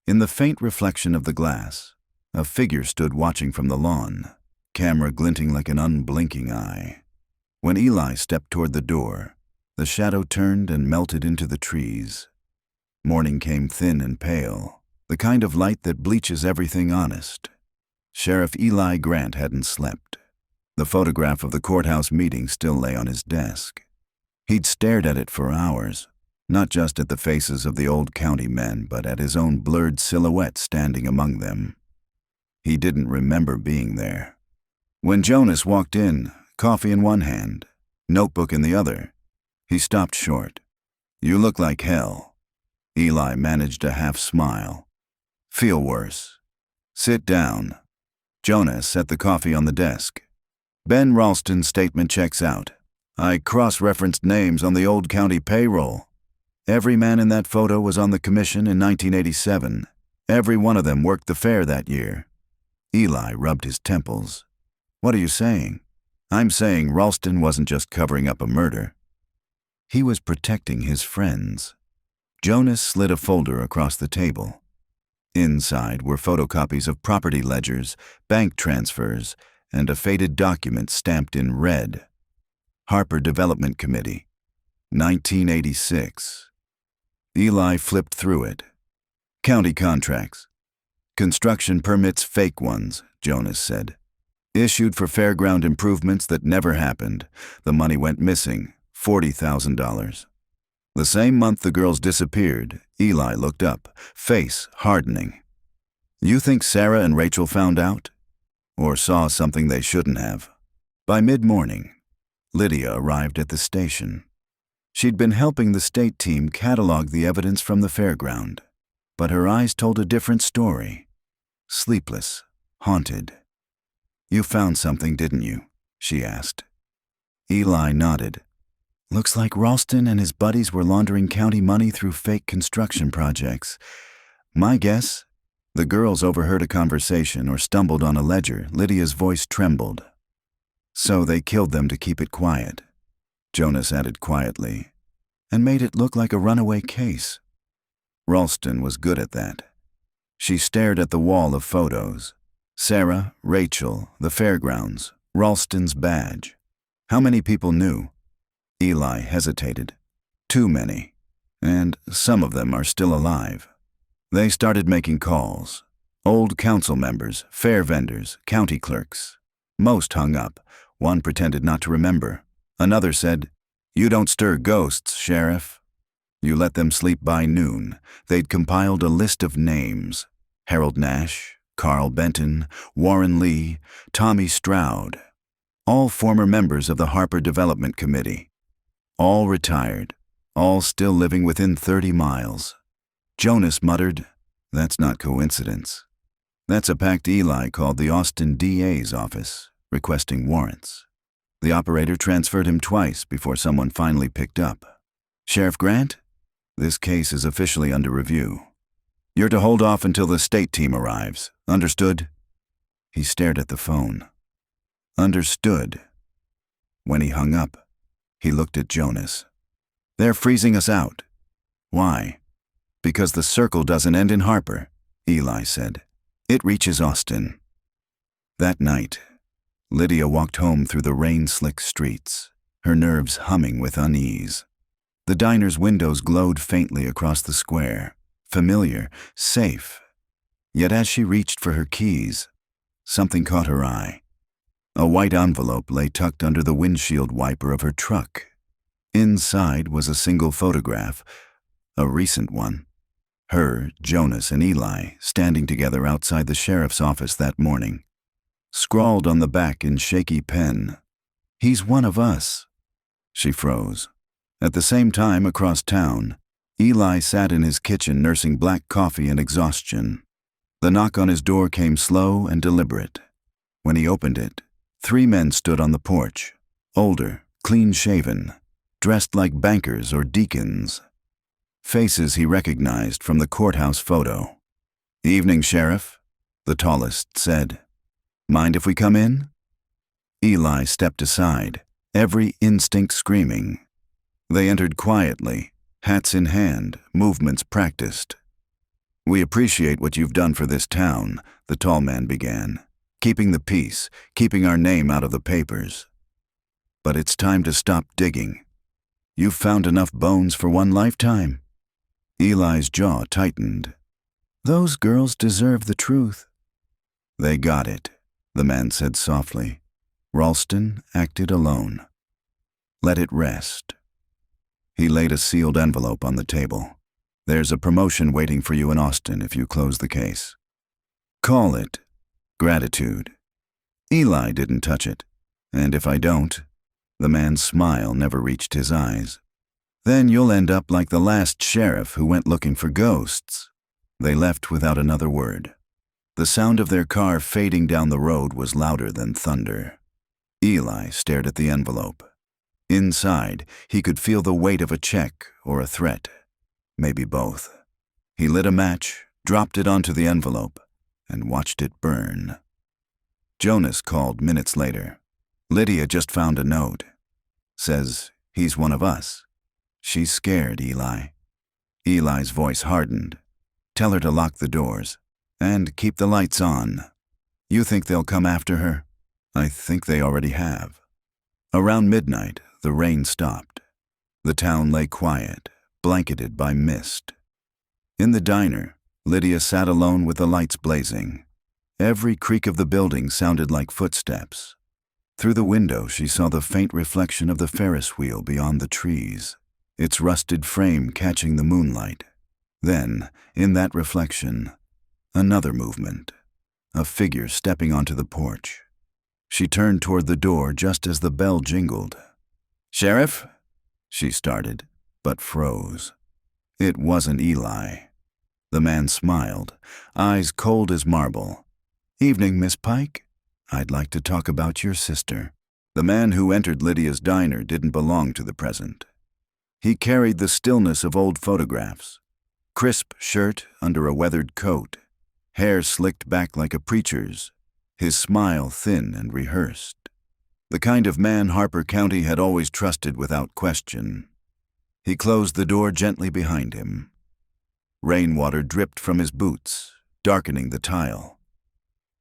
In the faint reflection of the glass, a figure stood watching from the lawn, camera glinting like an unblinking eye. When Eli stepped toward the door, the shadow turned and melted into the trees. Morning came thin and pale, the kind of light that bleaches everything honest. Sheriff Eli Grant hadn't slept. The photograph of the courthouse meeting still lay on his desk. He'd stared at it for hours, not just at the faces of the old county men, but at his own blurred silhouette standing among them. He didn't remember being there. When Jonas walked in, coffee in one hand, notebook in the other, he stopped short. "You look like hell." Eli managed a half smile. "Feel worse. Sit down." Jonas set the coffee on the desk. "Ben Ralston's statement checks out. I cross-referenced names on the old county payroll. Every man in that photo was on the commission in 1987. Every one of them worked the fair that year." Eli rubbed his temples. "What are you saying?" "I'm saying Ralston wasn't just covering up a murder. He was protecting his friends." Jonas slid a folder across the table. Inside were photocopies of property ledgers, bank transfers, and a faded document stamped in red. Harper Development Committee, 1986. Eli flipped through it. "County contracts. Construction permits, fake ones," Jonas said. "Issued for fairground improvements that never happened. The money went missing, $40,000. The same month the girls disappeared, Eli looked up, face hardening. "You think Sarah and Rachel found out? Or saw something they shouldn't have?" By mid-morning, Lydia arrived at the station. She'd been helping the state team catalog the evidence from the fairground, but her eyes told a different story. Sleepless, haunted. "You found something, didn't you?" she asked. Eli nodded. "Looks like Ralston and his buddies were laundering county money through fake construction projects. My guess, the girls overheard a conversation or stumbled on a ledger." Lydia's voice trembled. "So they killed them to keep it quiet," Jonas added quietly, "and made it look like a runaway case." Ralston was good at that. She stared at the wall of photos. Sarah, Rachel, the fairgrounds, Ralston's badge. How many people knew? Eli hesitated. "Too many. And some of them are still alive." They started making calls. Old council members, fair vendors, county clerks. Most hung up. One pretended not to remember. Another said, "You don't stir ghosts, Sheriff." You let them sleep by noon. They'd compiled a list of names. Harold Nash, Carl Benton, Warren Lee, Tommy Stroud. All former members of the Harper Development Committee. All retired. All still living within 30 miles. Jonas muttered, "That's not coincidence. That's a pact." Eli called the Austin DA's office, requesting warrants. The operator transferred him twice before someone finally picked up. "Sheriff Grant, this case is officially under review. You're to hold off until the state team arrives. Understood?" He stared at the phone. "Understood." When he hung up, he looked at Jonas. "They're freezing us out." "Why?" "Because the circle doesn't end in Harper," Eli said. "It reaches Austin." That night, Lydia walked home through the rain-slick streets, her nerves humming with unease. The diner's windows glowed faintly across the square, familiar, safe. Yet as she reached for her keys, something caught her eye. A white envelope lay tucked under the windshield wiper of her truck. Inside was a single photograph, a recent one. Her, Jonas, and Eli standing together outside the sheriff's office that morning. Scrawled on the back in shaky pen, "He's one of us." She froze. At the same time, across town, Eli sat in his kitchen nursing black coffee and exhaustion. The knock on his door came slow and deliberate. When he opened it, 3 men stood on the porch, older, clean-shaven, dressed like bankers or deacons. Faces he recognized from the courthouse photo. "Evening, Sheriff," the tallest said. "Mind if we come in?" Eli stepped aside, every instinct screaming. They entered quietly, hats in hand, movements practiced. "We appreciate what you've done for this town," the tall man began. "Keeping the peace, keeping our name out of the papers. But it's time to stop digging. You've found enough bones for one lifetime." Eli's jaw tightened. "Those girls deserve the truth." "They got it," the man said softly. Ralston acted alone. "Let it rest." He laid a sealed envelope on the table. "There's a promotion waiting for you in Austin if you close the case. Call it gratitude. Eli didn't touch it. And if I don't," the man's smile never reached his eyes, "then you'll end up like the last sheriff who went looking for ghosts." They left without another word. The sound of their car fading down the road was louder than thunder. Eli stared at the envelope. Inside, he could feel the weight of a check or a threat. Maybe both. He lit a match, dropped it onto the envelope, and watched it burn. Jonas called minutes later. "Lydia just found a note. Says he's one of us. She's scared, Eli." Eli's voice hardened. "Tell her to lock the doors. And keep the lights on. You think they'll come after her? I think they already have." Around midnight, the rain stopped. The town lay quiet, blanketed by mist. In the diner, Lydia sat alone with the lights blazing. Every creak of the building sounded like footsteps. Through the window, she saw the faint reflection of the Ferris wheel beyond the trees, its rusted frame catching the moonlight. Then, in that reflection, another movement, a figure stepping onto the porch. She turned toward the door just as the bell jingled. "Sheriff?" she started, but froze. It wasn't Eli. The man smiled, eyes cold as marble. "Evening, Miss Pike. I'd like to talk about your sister." The man who entered Lydia's diner didn't belong to the present. He carried the stillness of old photographs. Crisp shirt under a weathered coat, hair slicked back like a preacher's, his smile thin and rehearsed. The kind of man Harper County had always trusted without question. He closed the door gently behind him. Rainwater dripped from his boots, darkening the tile.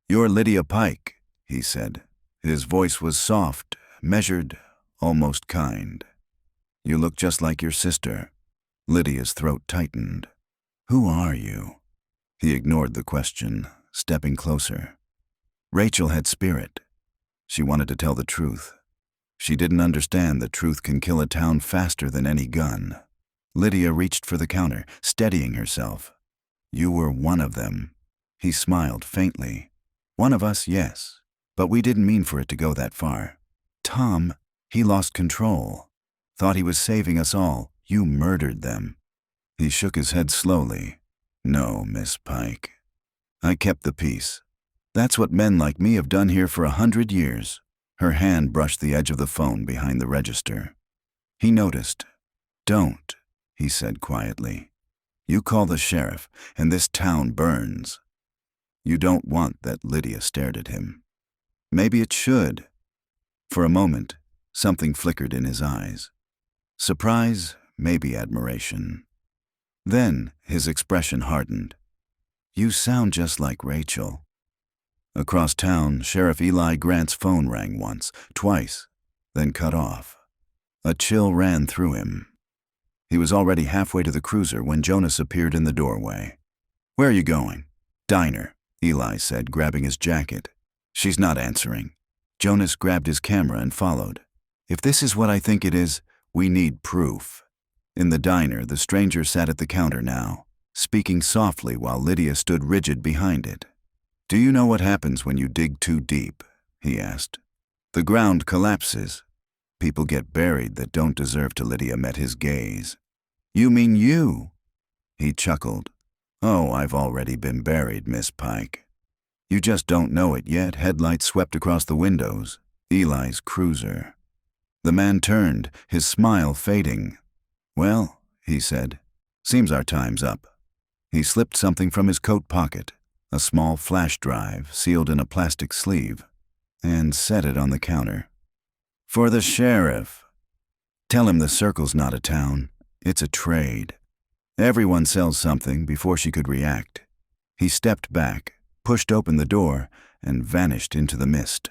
"You're Lydia Pike," he said. His voice was soft, measured, almost kind. "You look just like your sister." Lydia's throat tightened. "Who are you?" He ignored the question, stepping closer. Rachel had spirit. She wanted to tell the truth. She didn't understand that truth can kill a town faster than any gun. Lydia reached for the counter, steadying herself. "You were one of them." He smiled faintly. "One of us, yes. But we didn't mean for it to go that far. Tom, he lost control. Thought he was saving us all. You murdered them." He shook his head slowly. "No, Miss Pike. I kept the peace. That's what men like me have done here for 100 years. Her hand brushed the edge of the phone behind the register. He noticed. "Don't," he said quietly. "You call the sheriff, and this town burns." You don't want that. Lydia stared at him. Maybe it should. For a moment, something flickered in his eyes. Surprise, maybe admiration. Then his expression hardened. "You sound just like Rachel." Across town, Sheriff Eli Grant's phone rang once, twice, then cut off. A chill ran through him. He was already halfway to the cruiser when Jonas appeared in the doorway. "Where are you going?" "Diner," Eli said, grabbing his jacket. "She's not answering." Jonas grabbed his camera and followed. "If this is what I think it is, we need proof." In the diner, the stranger sat at the counter now, speaking softly while Lydia stood rigid behind it. "Do you know what happens when you dig too deep?" he asked. "The ground collapses. People get buried that don't deserve to." Lydia met his gaze. "You mean you?" He chuckled. "Oh, I've already been buried, Miss Pike." You just don't know it yet. Headlights swept across the windows. Eli's cruiser. The man turned, his smile fading. "Well," he said, "seems our time's up." He slipped something from his coat pocket, a small flash drive sealed in a plastic sleeve, and set it on the counter. "For the sheriff. Tell him the circle's not a town, it's a trade." Everyone sells something. Before she could react, he stepped back, pushed open the door, and vanished into the mist.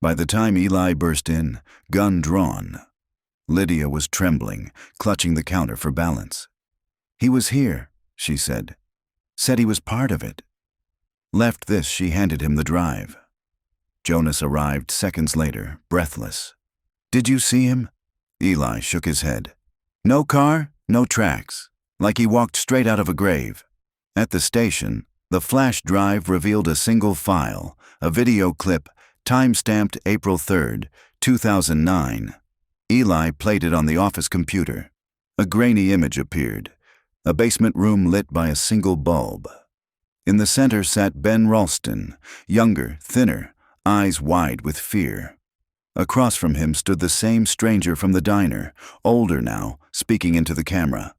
By the time Eli burst in, gun drawn, Lydia was trembling, clutching the counter for balance. "He was here," she said. "Said he was part of it." Left this, she handed him the drive. Jonas arrived seconds later, breathless. "Did you see him?" Eli shook his head. "No car, no tracks, like he walked straight out of a grave." At the station, the flash drive revealed a single file, a video clip, time-stamped April 3rd, 2009. Eli played it on the office computer. A grainy image appeared, a basement room lit by a single bulb. In the center sat Ben Ralston, younger, thinner, eyes wide with fear. Across from him stood the same stranger from the diner, older now, speaking into the camera.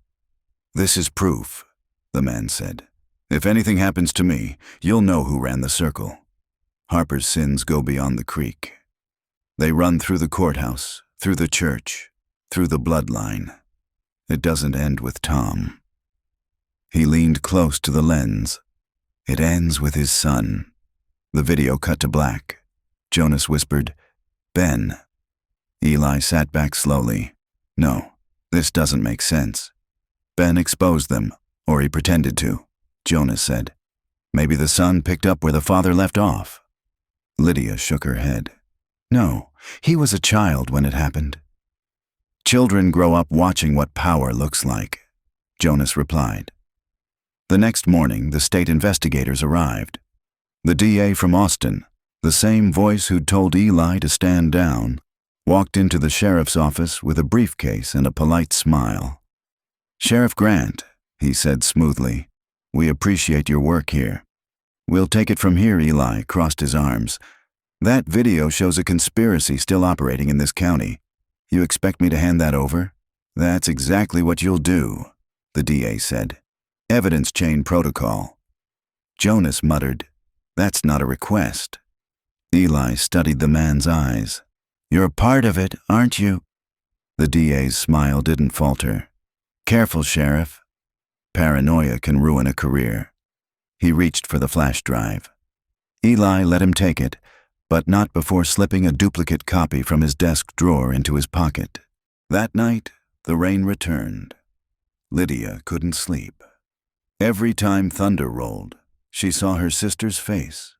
"This is proof," the man said. "If anything happens to me, you'll know who ran the circle. Harper's sins go beyond the creek. They run through the courthouse, through the church, through the bloodline. It doesn't end with Tom." He leaned close to the lens. "It ends with his son." The video cut to black. Jonas whispered, "Ben." Eli sat back slowly. "No, this doesn't make sense." "Ben exposed them, or he pretended to," Jonas said. "Maybe the son picked up where the father left off." Lydia shook her head. "No, he was a child when it happened." "Children grow up watching what power looks like," Jonas replied. The next morning, the state investigators arrived. The DA from Austin, the same voice who'd told Eli to stand down, walked into the sheriff's office with a briefcase and a polite smile. "Sheriff Grant," he said smoothly, "we appreciate your work here." "We'll take it from here," Eli crossed his arms. "That video shows a conspiracy still operating in this county. You expect me to hand that over?" "That's exactly what you'll do," the DA said. "Evidence chain protocol." Jonas muttered, "That's not a request." Eli studied the man's eyes. "You're part of it, aren't you?" The DA's smile didn't falter. "Careful, Sheriff. Paranoia can ruin a career." He reached for the flash drive. Eli let him take it, but not before slipping a duplicate copy from his desk drawer into his pocket. That night, the rain returned. Lydia couldn't sleep. Every time thunder rolled, she saw her sister's face.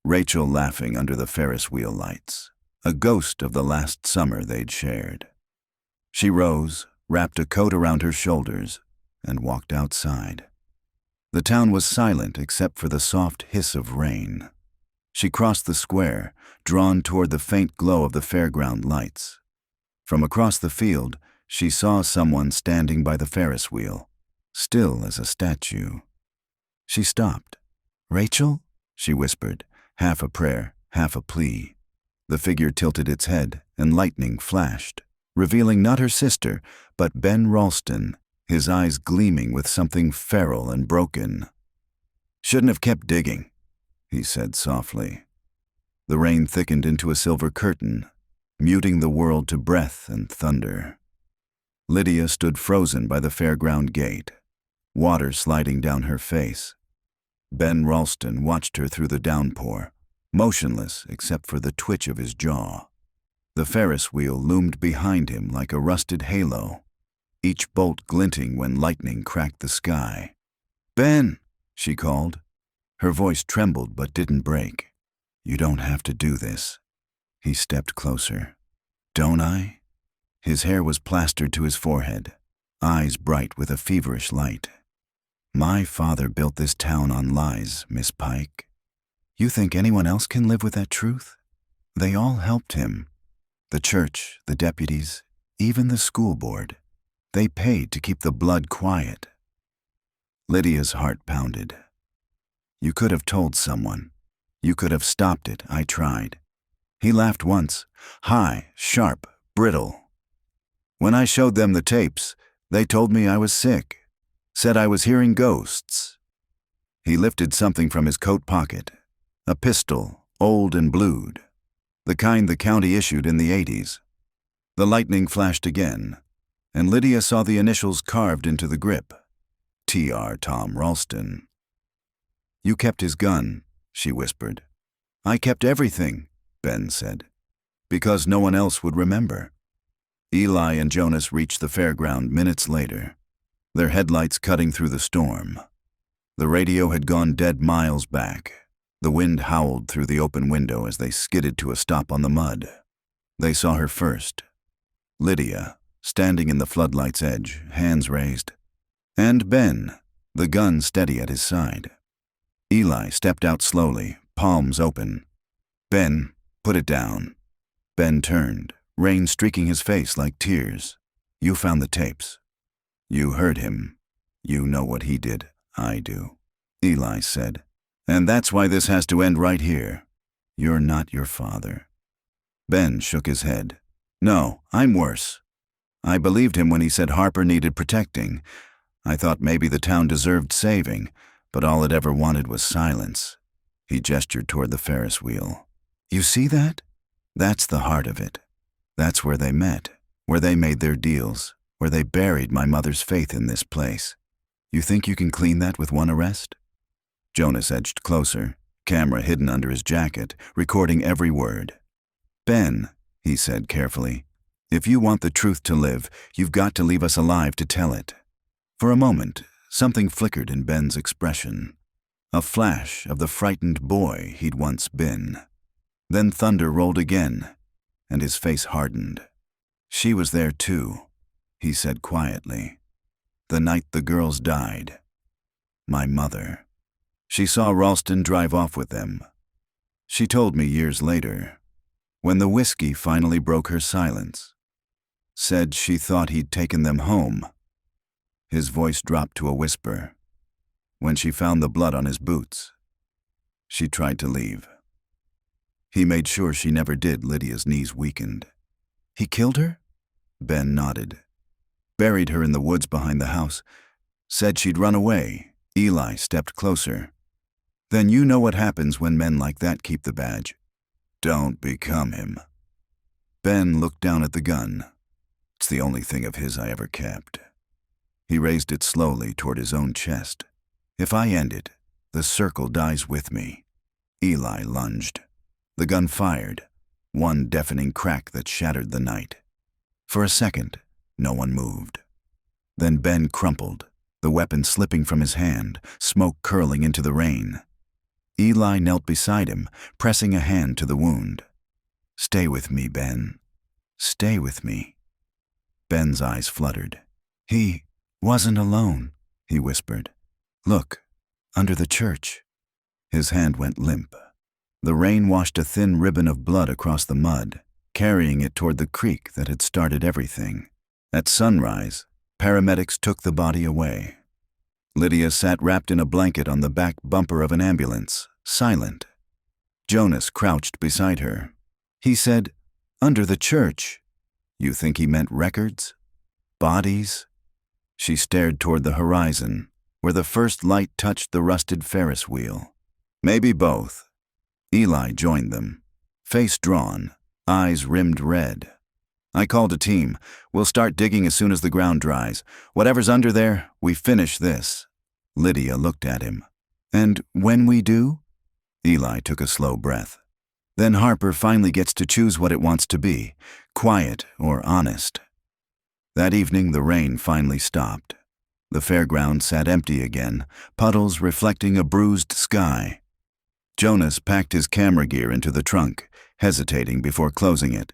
Rachel laughing under the Ferris wheel lights, a ghost of the last summer they'd shared. She rose, wrapped a coat around her shoulders, and walked outside. The town was silent except for the soft hiss of rain. She crossed the square, drawn toward the faint glow of the fairground lights. From across the field, she saw someone standing by the Ferris wheel, still as a statue. She stopped. "Rachel?" she whispered, half a prayer, half a plea. The figure tilted its head, and lightning flashed, revealing not her sister, but Ben Ralston, his eyes gleaming with something feral and broken. "Shouldn't have kept digging," he said softly. The rain thickened into a silver curtain, muting the world to breath and thunder. Lydia stood frozen by the fairground gate, water sliding down her face. Ben Ralston watched her through the downpour, motionless except for the twitch of his jaw. The Ferris wheel loomed behind him like a rusted halo, each bolt glinting when lightning cracked the sky. "Ben," she called. Her voice trembled but didn't break. "You don't have to do this." He stepped closer. "Don't I?" His hair was plastered to his forehead, eyes bright with a feverish light. "My father built this town on lies, Miss Pike. You think anyone else can live with that truth? They all helped him. The church, the deputies, even the school board. They paid to keep the blood quiet." Lydia's heart pounded. "You could have told someone," You could have stopped it, I tried. He laughed once, high, sharp, brittle. When I showed them the tapes, they told me I was sick, said I was hearing ghosts. He lifted something from his coat pocket, a pistol, old and blued, the kind the county issued in the 80s. The lightning flashed again, and Lydia saw the initials carved into the grip. T.R. Tom Ralston. You kept his gun, she whispered. I kept everything, Ben said, because no one else would remember. Eli and Jonas reached the fairground minutes later, their headlights cutting through the storm. The radio had gone dead miles back. The wind howled through the open window as they skidded to a stop on the mud. They saw her first. Lydia, standing in the floodlight's edge, hands raised. And Ben, the gun steady at his side. Eli stepped out slowly, palms open. Ben, put it down. Ben turned, rain streaking his face like tears. You found the tapes. You heard him. You know what he did. I do, Eli said. And that's why this has to end right here. You're not your father. Ben shook his head. No, I'm worse. I believed him when he said Harper needed protecting. I thought maybe the town deserved saving, but all it ever wanted was silence. He gestured toward the Ferris wheel. You see that? That's the heart of it. That's where they met, where they made their deals, where they buried my mother's faith in this place. You think you can clean that with one arrest? Jonas edged closer, camera hidden under his jacket, recording every word. Ben, he said carefully, if you want the truth to live, you've got to leave us alive to tell it. For a moment, something flickered in Ben's expression. A flash of the frightened boy he'd once been. Then thunder rolled again, and his face hardened. She was there too, he said quietly. The night the girls died. My mother. She saw Ralston drive off with them. She told me years later, when the whiskey finally broke her silence. Said she thought he'd taken them home. His voice dropped to a whisper. When she found the blood on his boots, she tried to leave. He made sure she never did. Lydia's knees weakened. He killed her? Ben nodded. Buried her in the woods behind the house. Said she'd run away. Eli stepped closer. Then you know what happens when men like that keep the badge. Don't become him. Ben looked down at the gun. It's the only thing of his I ever kept. He raised it slowly toward his own chest. If I end it, the circle dies with me. Eli lunged. The gun fired, one deafening crack that shattered the night. For a second, no one moved. Then Ben crumpled, the weapon slipping from his hand, smoke curling into the rain. Eli knelt beside him, pressing a hand to the wound. Stay with me, Ben. Stay with me. Ben's eyes fluttered. He wasn't alone, he whispered. Look, under the church. His hand went limp. The rain washed a thin ribbon of blood across the mud, carrying it toward the creek that had started everything. At sunrise, paramedics took the body away. Lydia sat wrapped in a blanket on the back bumper of an ambulance, silent. Jonas crouched beside her. He said, under the church. You think he meant records? Bodies? She stared toward the horizon, where the first light touched the rusted Ferris wheel. Maybe both. Eli joined them, face drawn, eyes rimmed red. I called a team. We'll start digging as soon as the ground dries. Whatever's under there, we finish this. Lydia looked at him. And when we do? Eli took a slow breath. Then Harper finally gets to choose what it wants to be, quiet or honest. That evening, the rain finally stopped. The fairground sat empty again, puddles reflecting a bruised sky. Jonas packed his camera gear into the trunk, hesitating before closing it.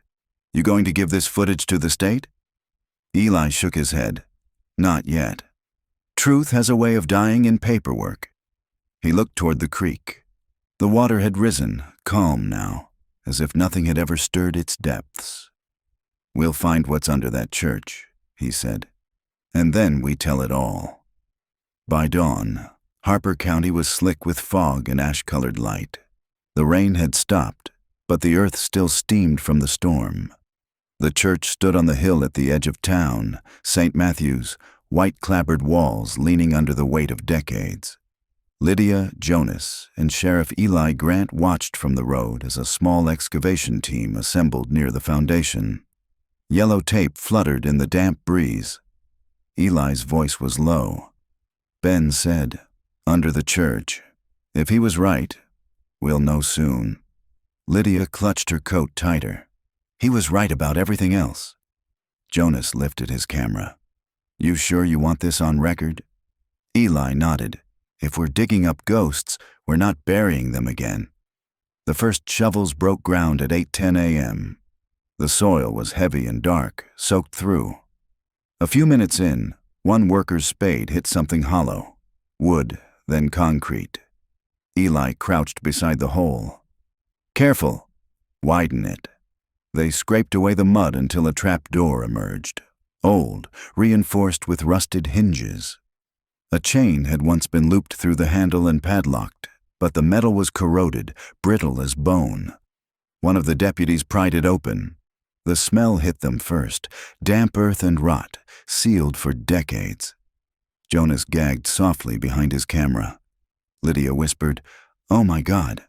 You going to give this footage to the state? Eli shook his head. Not yet. Truth has a way of dying in paperwork. He looked toward the creek. The water had risen, calm now, as if nothing had ever stirred its depths. We'll find what's under that church, he said. And then we tell it all. By dawn, Harper County was slick with fog and ash-colored light. The rain had stopped, but the earth still steamed from the storm. The church stood on the hill at the edge of town, St. Matthew's, white-clapboard walls leaning under the weight of decades. Lydia, Jonas, and Sheriff Eli Grant watched from the road as a small excavation team assembled near the foundation. Yellow tape fluttered in the damp breeze. Eli's voice was low. Ben said, "Under the church. If he was right, we'll know soon." Lydia clutched her coat tighter. He was right about everything else. Jonas lifted his camera. "You sure you want this on record?" Eli nodded. "If we're digging up ghosts, we're not burying them again." The first shovels broke ground at 8:10 a.m. The soil was heavy and dark, soaked through. A few minutes in, one worker's spade hit something hollow. Wood, then concrete. Eli crouched beside the hole. "Careful. Widen it." They scraped away the mud until a trap door emerged. Old, reinforced with rusted hinges. A chain had once been looped through the handle and padlocked, but the metal was corroded, brittle as bone. One of the deputies pried it open. The smell hit them first, damp earth and rot, sealed for decades. Jonas gagged softly behind his camera. Lydia whispered, "Oh my God."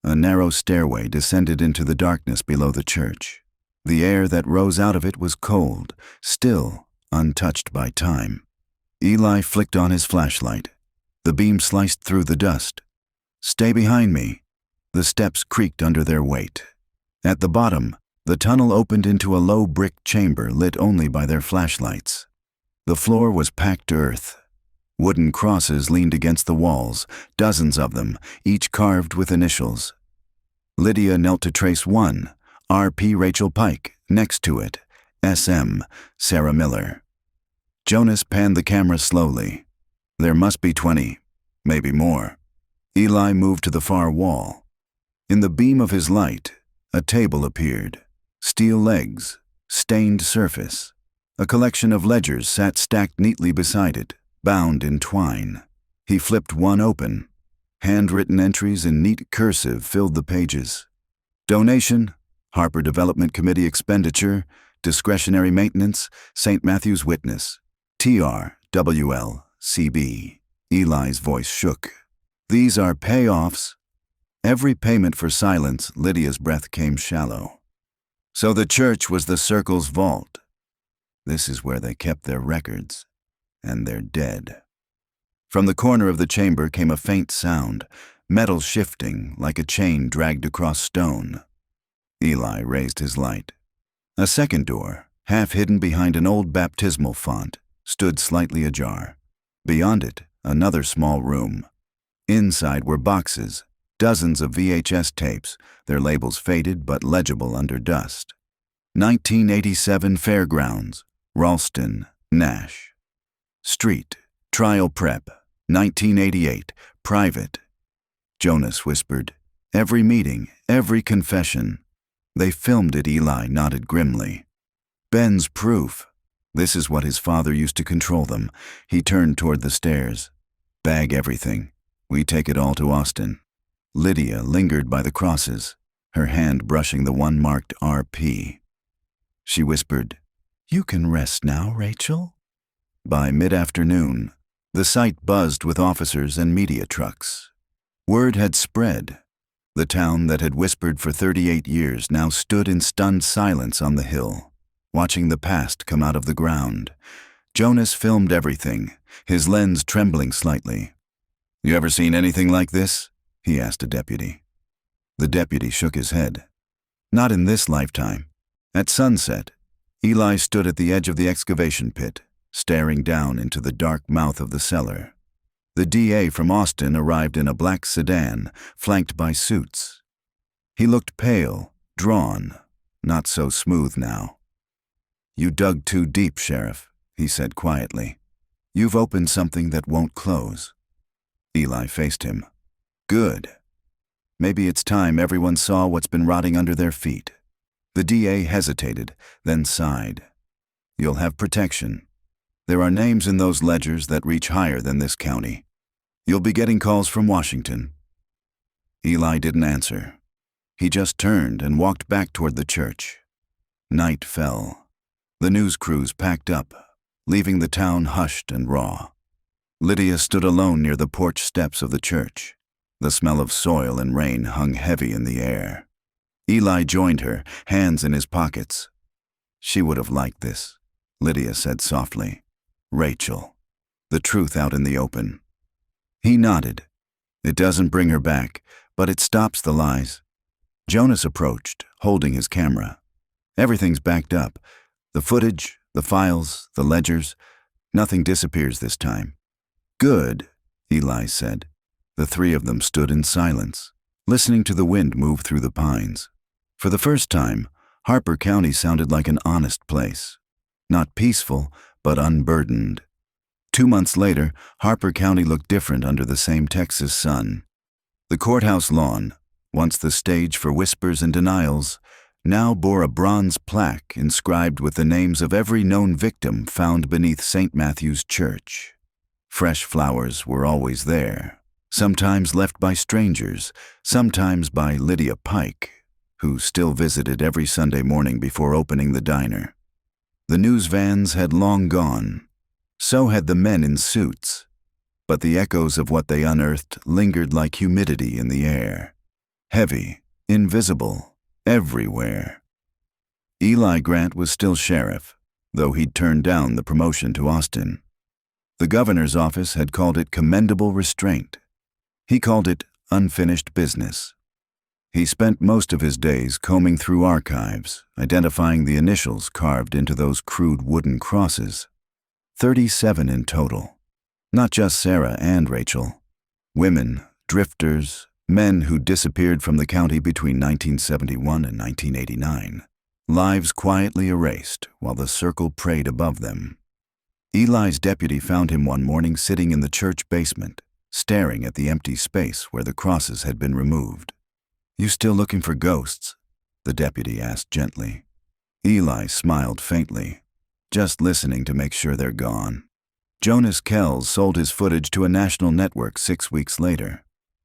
A narrow stairway descended into the darkness below the church. The air that rose out of it was cold, still, untouched by time. Eli flicked on his flashlight. The beam sliced through the dust. "Stay behind me." The steps creaked under their weight. At the bottom, the tunnel opened into a low brick chamber lit only by their flashlights. The floor was packed earth. Wooden crosses leaned against the walls, dozens of them, each carved with initials. Lydia knelt to trace one, R.P. Rachel Pike, next to it, S.M. Sarah Miller. Jonas panned the camera slowly. There must be 20, maybe more. Eli moved to the far wall. In the beam of his light, a table appeared. Steel legs, stained surface. A collection of ledgers sat stacked neatly beside it, bound in twine. He flipped one open. Handwritten entries in neat cursive filled the pages. Donation, Harper Development Committee expenditure, discretionary maintenance, St. Matthew's witness, TRWL-CB. Eli's voice shook. "These are payoffs." Every payment for silence, Lydia's breath came shallow. So the church was the Circle's vault. This is where they kept their records. And they're dead. From the corner of the chamber came a faint sound, metal shifting like a chain dragged across stone. Eli raised his light. A second door, half hidden behind an old baptismal font, stood slightly ajar. Beyond it, another small room. Inside were boxes, dozens of VHS tapes, their labels faded but legible under dust. 1987 Fairgrounds, Ralston, Nash. Street, Trial Prep, 1988, Private. Jonas whispered, "Every meeting, every confession." "They filmed it," Eli nodded grimly. "Ben's proof. This is what his father used to control them." He turned toward the stairs. "Bag everything. We take it all to Austin." Lydia lingered by the crosses, her hand brushing the one marked RP. She whispered, "You can rest now, Rachel." By mid-afternoon, the site buzzed with officers and media trucks. Word had spread. The town that had whispered for 38 years now stood in stunned silence on the hill, watching the past come out of the ground. Jonas filmed everything, his lens trembling slightly. "You ever seen anything like this?" he asked a deputy. The deputy shook his head. "Not in this lifetime." At sunset, Eli stood at the edge of the excavation pit, staring down into the dark mouth of the cellar. The DA from Austin arrived in a black sedan, flanked by suits. He looked pale, drawn, not so smooth now. "You dug too deep, Sheriff," he said quietly. "You've opened something that won't close." Eli faced him. "Good. Maybe it's time everyone saw what's been rotting under their feet." The DA hesitated, then sighed. "You'll have protection. There are names in those ledgers that reach higher than this county. You'll be getting calls from Washington." Eli didn't answer. He just turned and walked back toward the church. Night fell. The news crews packed up, leaving the town hushed and raw. Lydia stood alone near the porch steps of the church. The smell of soil and rain hung heavy in the air. Eli joined her, hands in his pockets. She would have liked this, Lydia said softly. Rachel. The truth out in the open. He nodded. It doesn't bring her back, but it stops the lies. Jonas approached, holding his camera. Everything's backed up. The footage, the files, the ledgers. Nothing disappears this time. Good, Eli said. The three of them stood in silence, listening to the wind move through the pines. For the first time, Harper County sounded like an honest place. Not peaceful, but unburdened. 2 months later, Harper County looked different under the same Texas sun. The courthouse lawn, once the stage for whispers and denials, now bore a bronze plaque inscribed with the names of every known victim found beneath St. Matthew's Church. Fresh flowers were always there, sometimes left by strangers, sometimes by Lydia Pike, who still visited every Sunday morning before opening the diner. The news vans had long gone. So had the men in suits. But the echoes of what they unearthed lingered like humidity in the air. Heavy, invisible, everywhere. Eli Grant was still sheriff, though he'd turned down the promotion to Austin. The governor's office had called it commendable restraint. He called it unfinished business. He spent most of his days combing through archives, identifying the initials carved into those crude wooden crosses. 37 in total. Not just Sarah and Rachel. Women, drifters, men who disappeared from the county between 1971 and 1989. Lives quietly erased while the circle preyed above them. Eli's deputy found him one morning sitting in the church basement, staring at the empty space where the crosses had been removed. "You still looking for ghosts?" the deputy asked gently. Eli smiled faintly. "Just listening to make sure they're gone." Jonas Kells sold his footage to a national network 6 weeks later.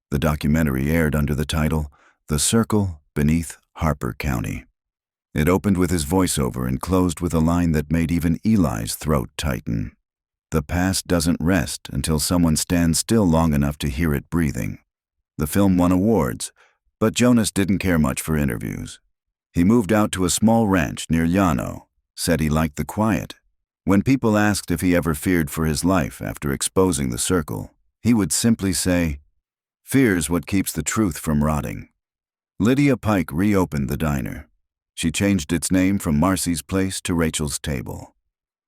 The documentary aired under the title, The Circle Beneath Harper County. It opened with his voiceover and closed with a line that made even Eli's throat tighten. The past doesn't rest until someone stands still long enough to hear it breathing. The film won awards, but Jonas didn't care much for interviews. He moved out to a small ranch near Llano, said he liked the quiet. When people asked if he ever feared for his life after exposing the circle, he would simply say, "Fear's what keeps the truth from rotting." Lydia Pike reopened the diner. She changed its name from Marcy's Place to Rachel's Table.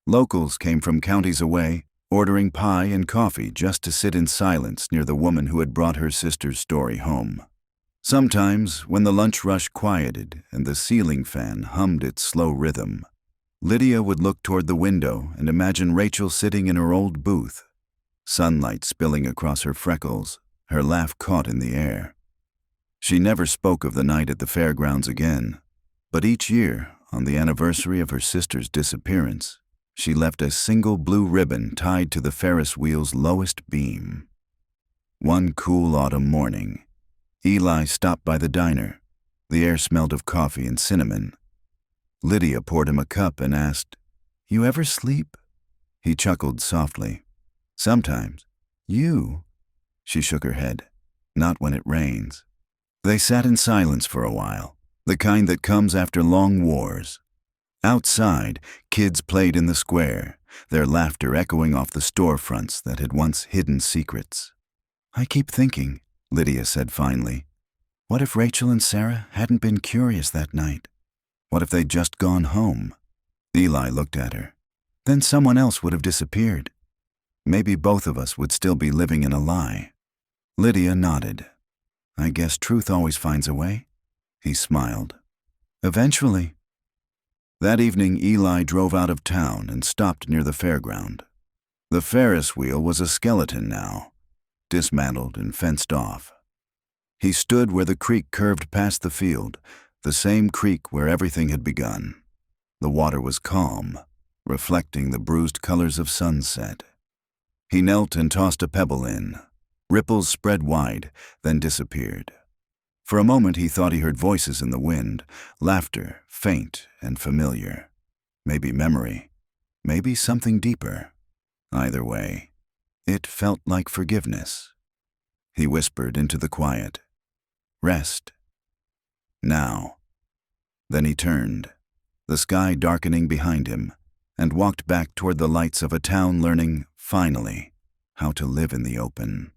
Locals came from counties away, ordering pie and coffee just to sit in silence near the woman who had brought her sister's story home. Sometimes, when the lunch rush quieted and the ceiling fan hummed its slow rhythm, Lydia would look toward the window and imagine Rachel sitting in her old booth, sunlight spilling across her freckles, her laugh caught in the air. She never spoke of the night at the fairgrounds again, but each year, on the anniversary of her sister's disappearance, she left a single blue ribbon tied to the Ferris wheel's lowest beam. One cool autumn morning, Eli stopped by the diner. The air smelled of coffee and cinnamon. Lydia poured him a cup and asked, "You ever sleep?" He chuckled softly. "Sometimes." "You?" She shook her head. "Not when it rains." They sat in silence for a while, the kind that comes after long wars. Outside, kids played in the square, their laughter echoing off the storefronts that had once hidden secrets. "I keep thinking," Lydia said finally, "what if Rachel and Sarah hadn't been curious that night? What if they'd just gone home?" Eli looked at her. "Then someone else would have disappeared. Maybe both of us would still be living in a lie." Lydia nodded. "I guess truth always finds a way." He smiled. "Eventually." That evening, Eli drove out of town and stopped near the fairground. The Ferris wheel was a skeleton now, dismantled and fenced off. He stood where the creek curved past the field, the same creek where everything had begun. The water was calm, reflecting the bruised colors of sunset. He knelt and tossed a pebble in. Ripples spread wide, then disappeared. For a moment he thought he heard voices in the wind, laughter, faint and familiar. Maybe memory, maybe something deeper. Either way, it felt like forgiveness. He whispered into the quiet, "Rest. Now." Then he turned, the sky darkening behind him, and walked back toward the lights of a town learning, finally, how to live in the open.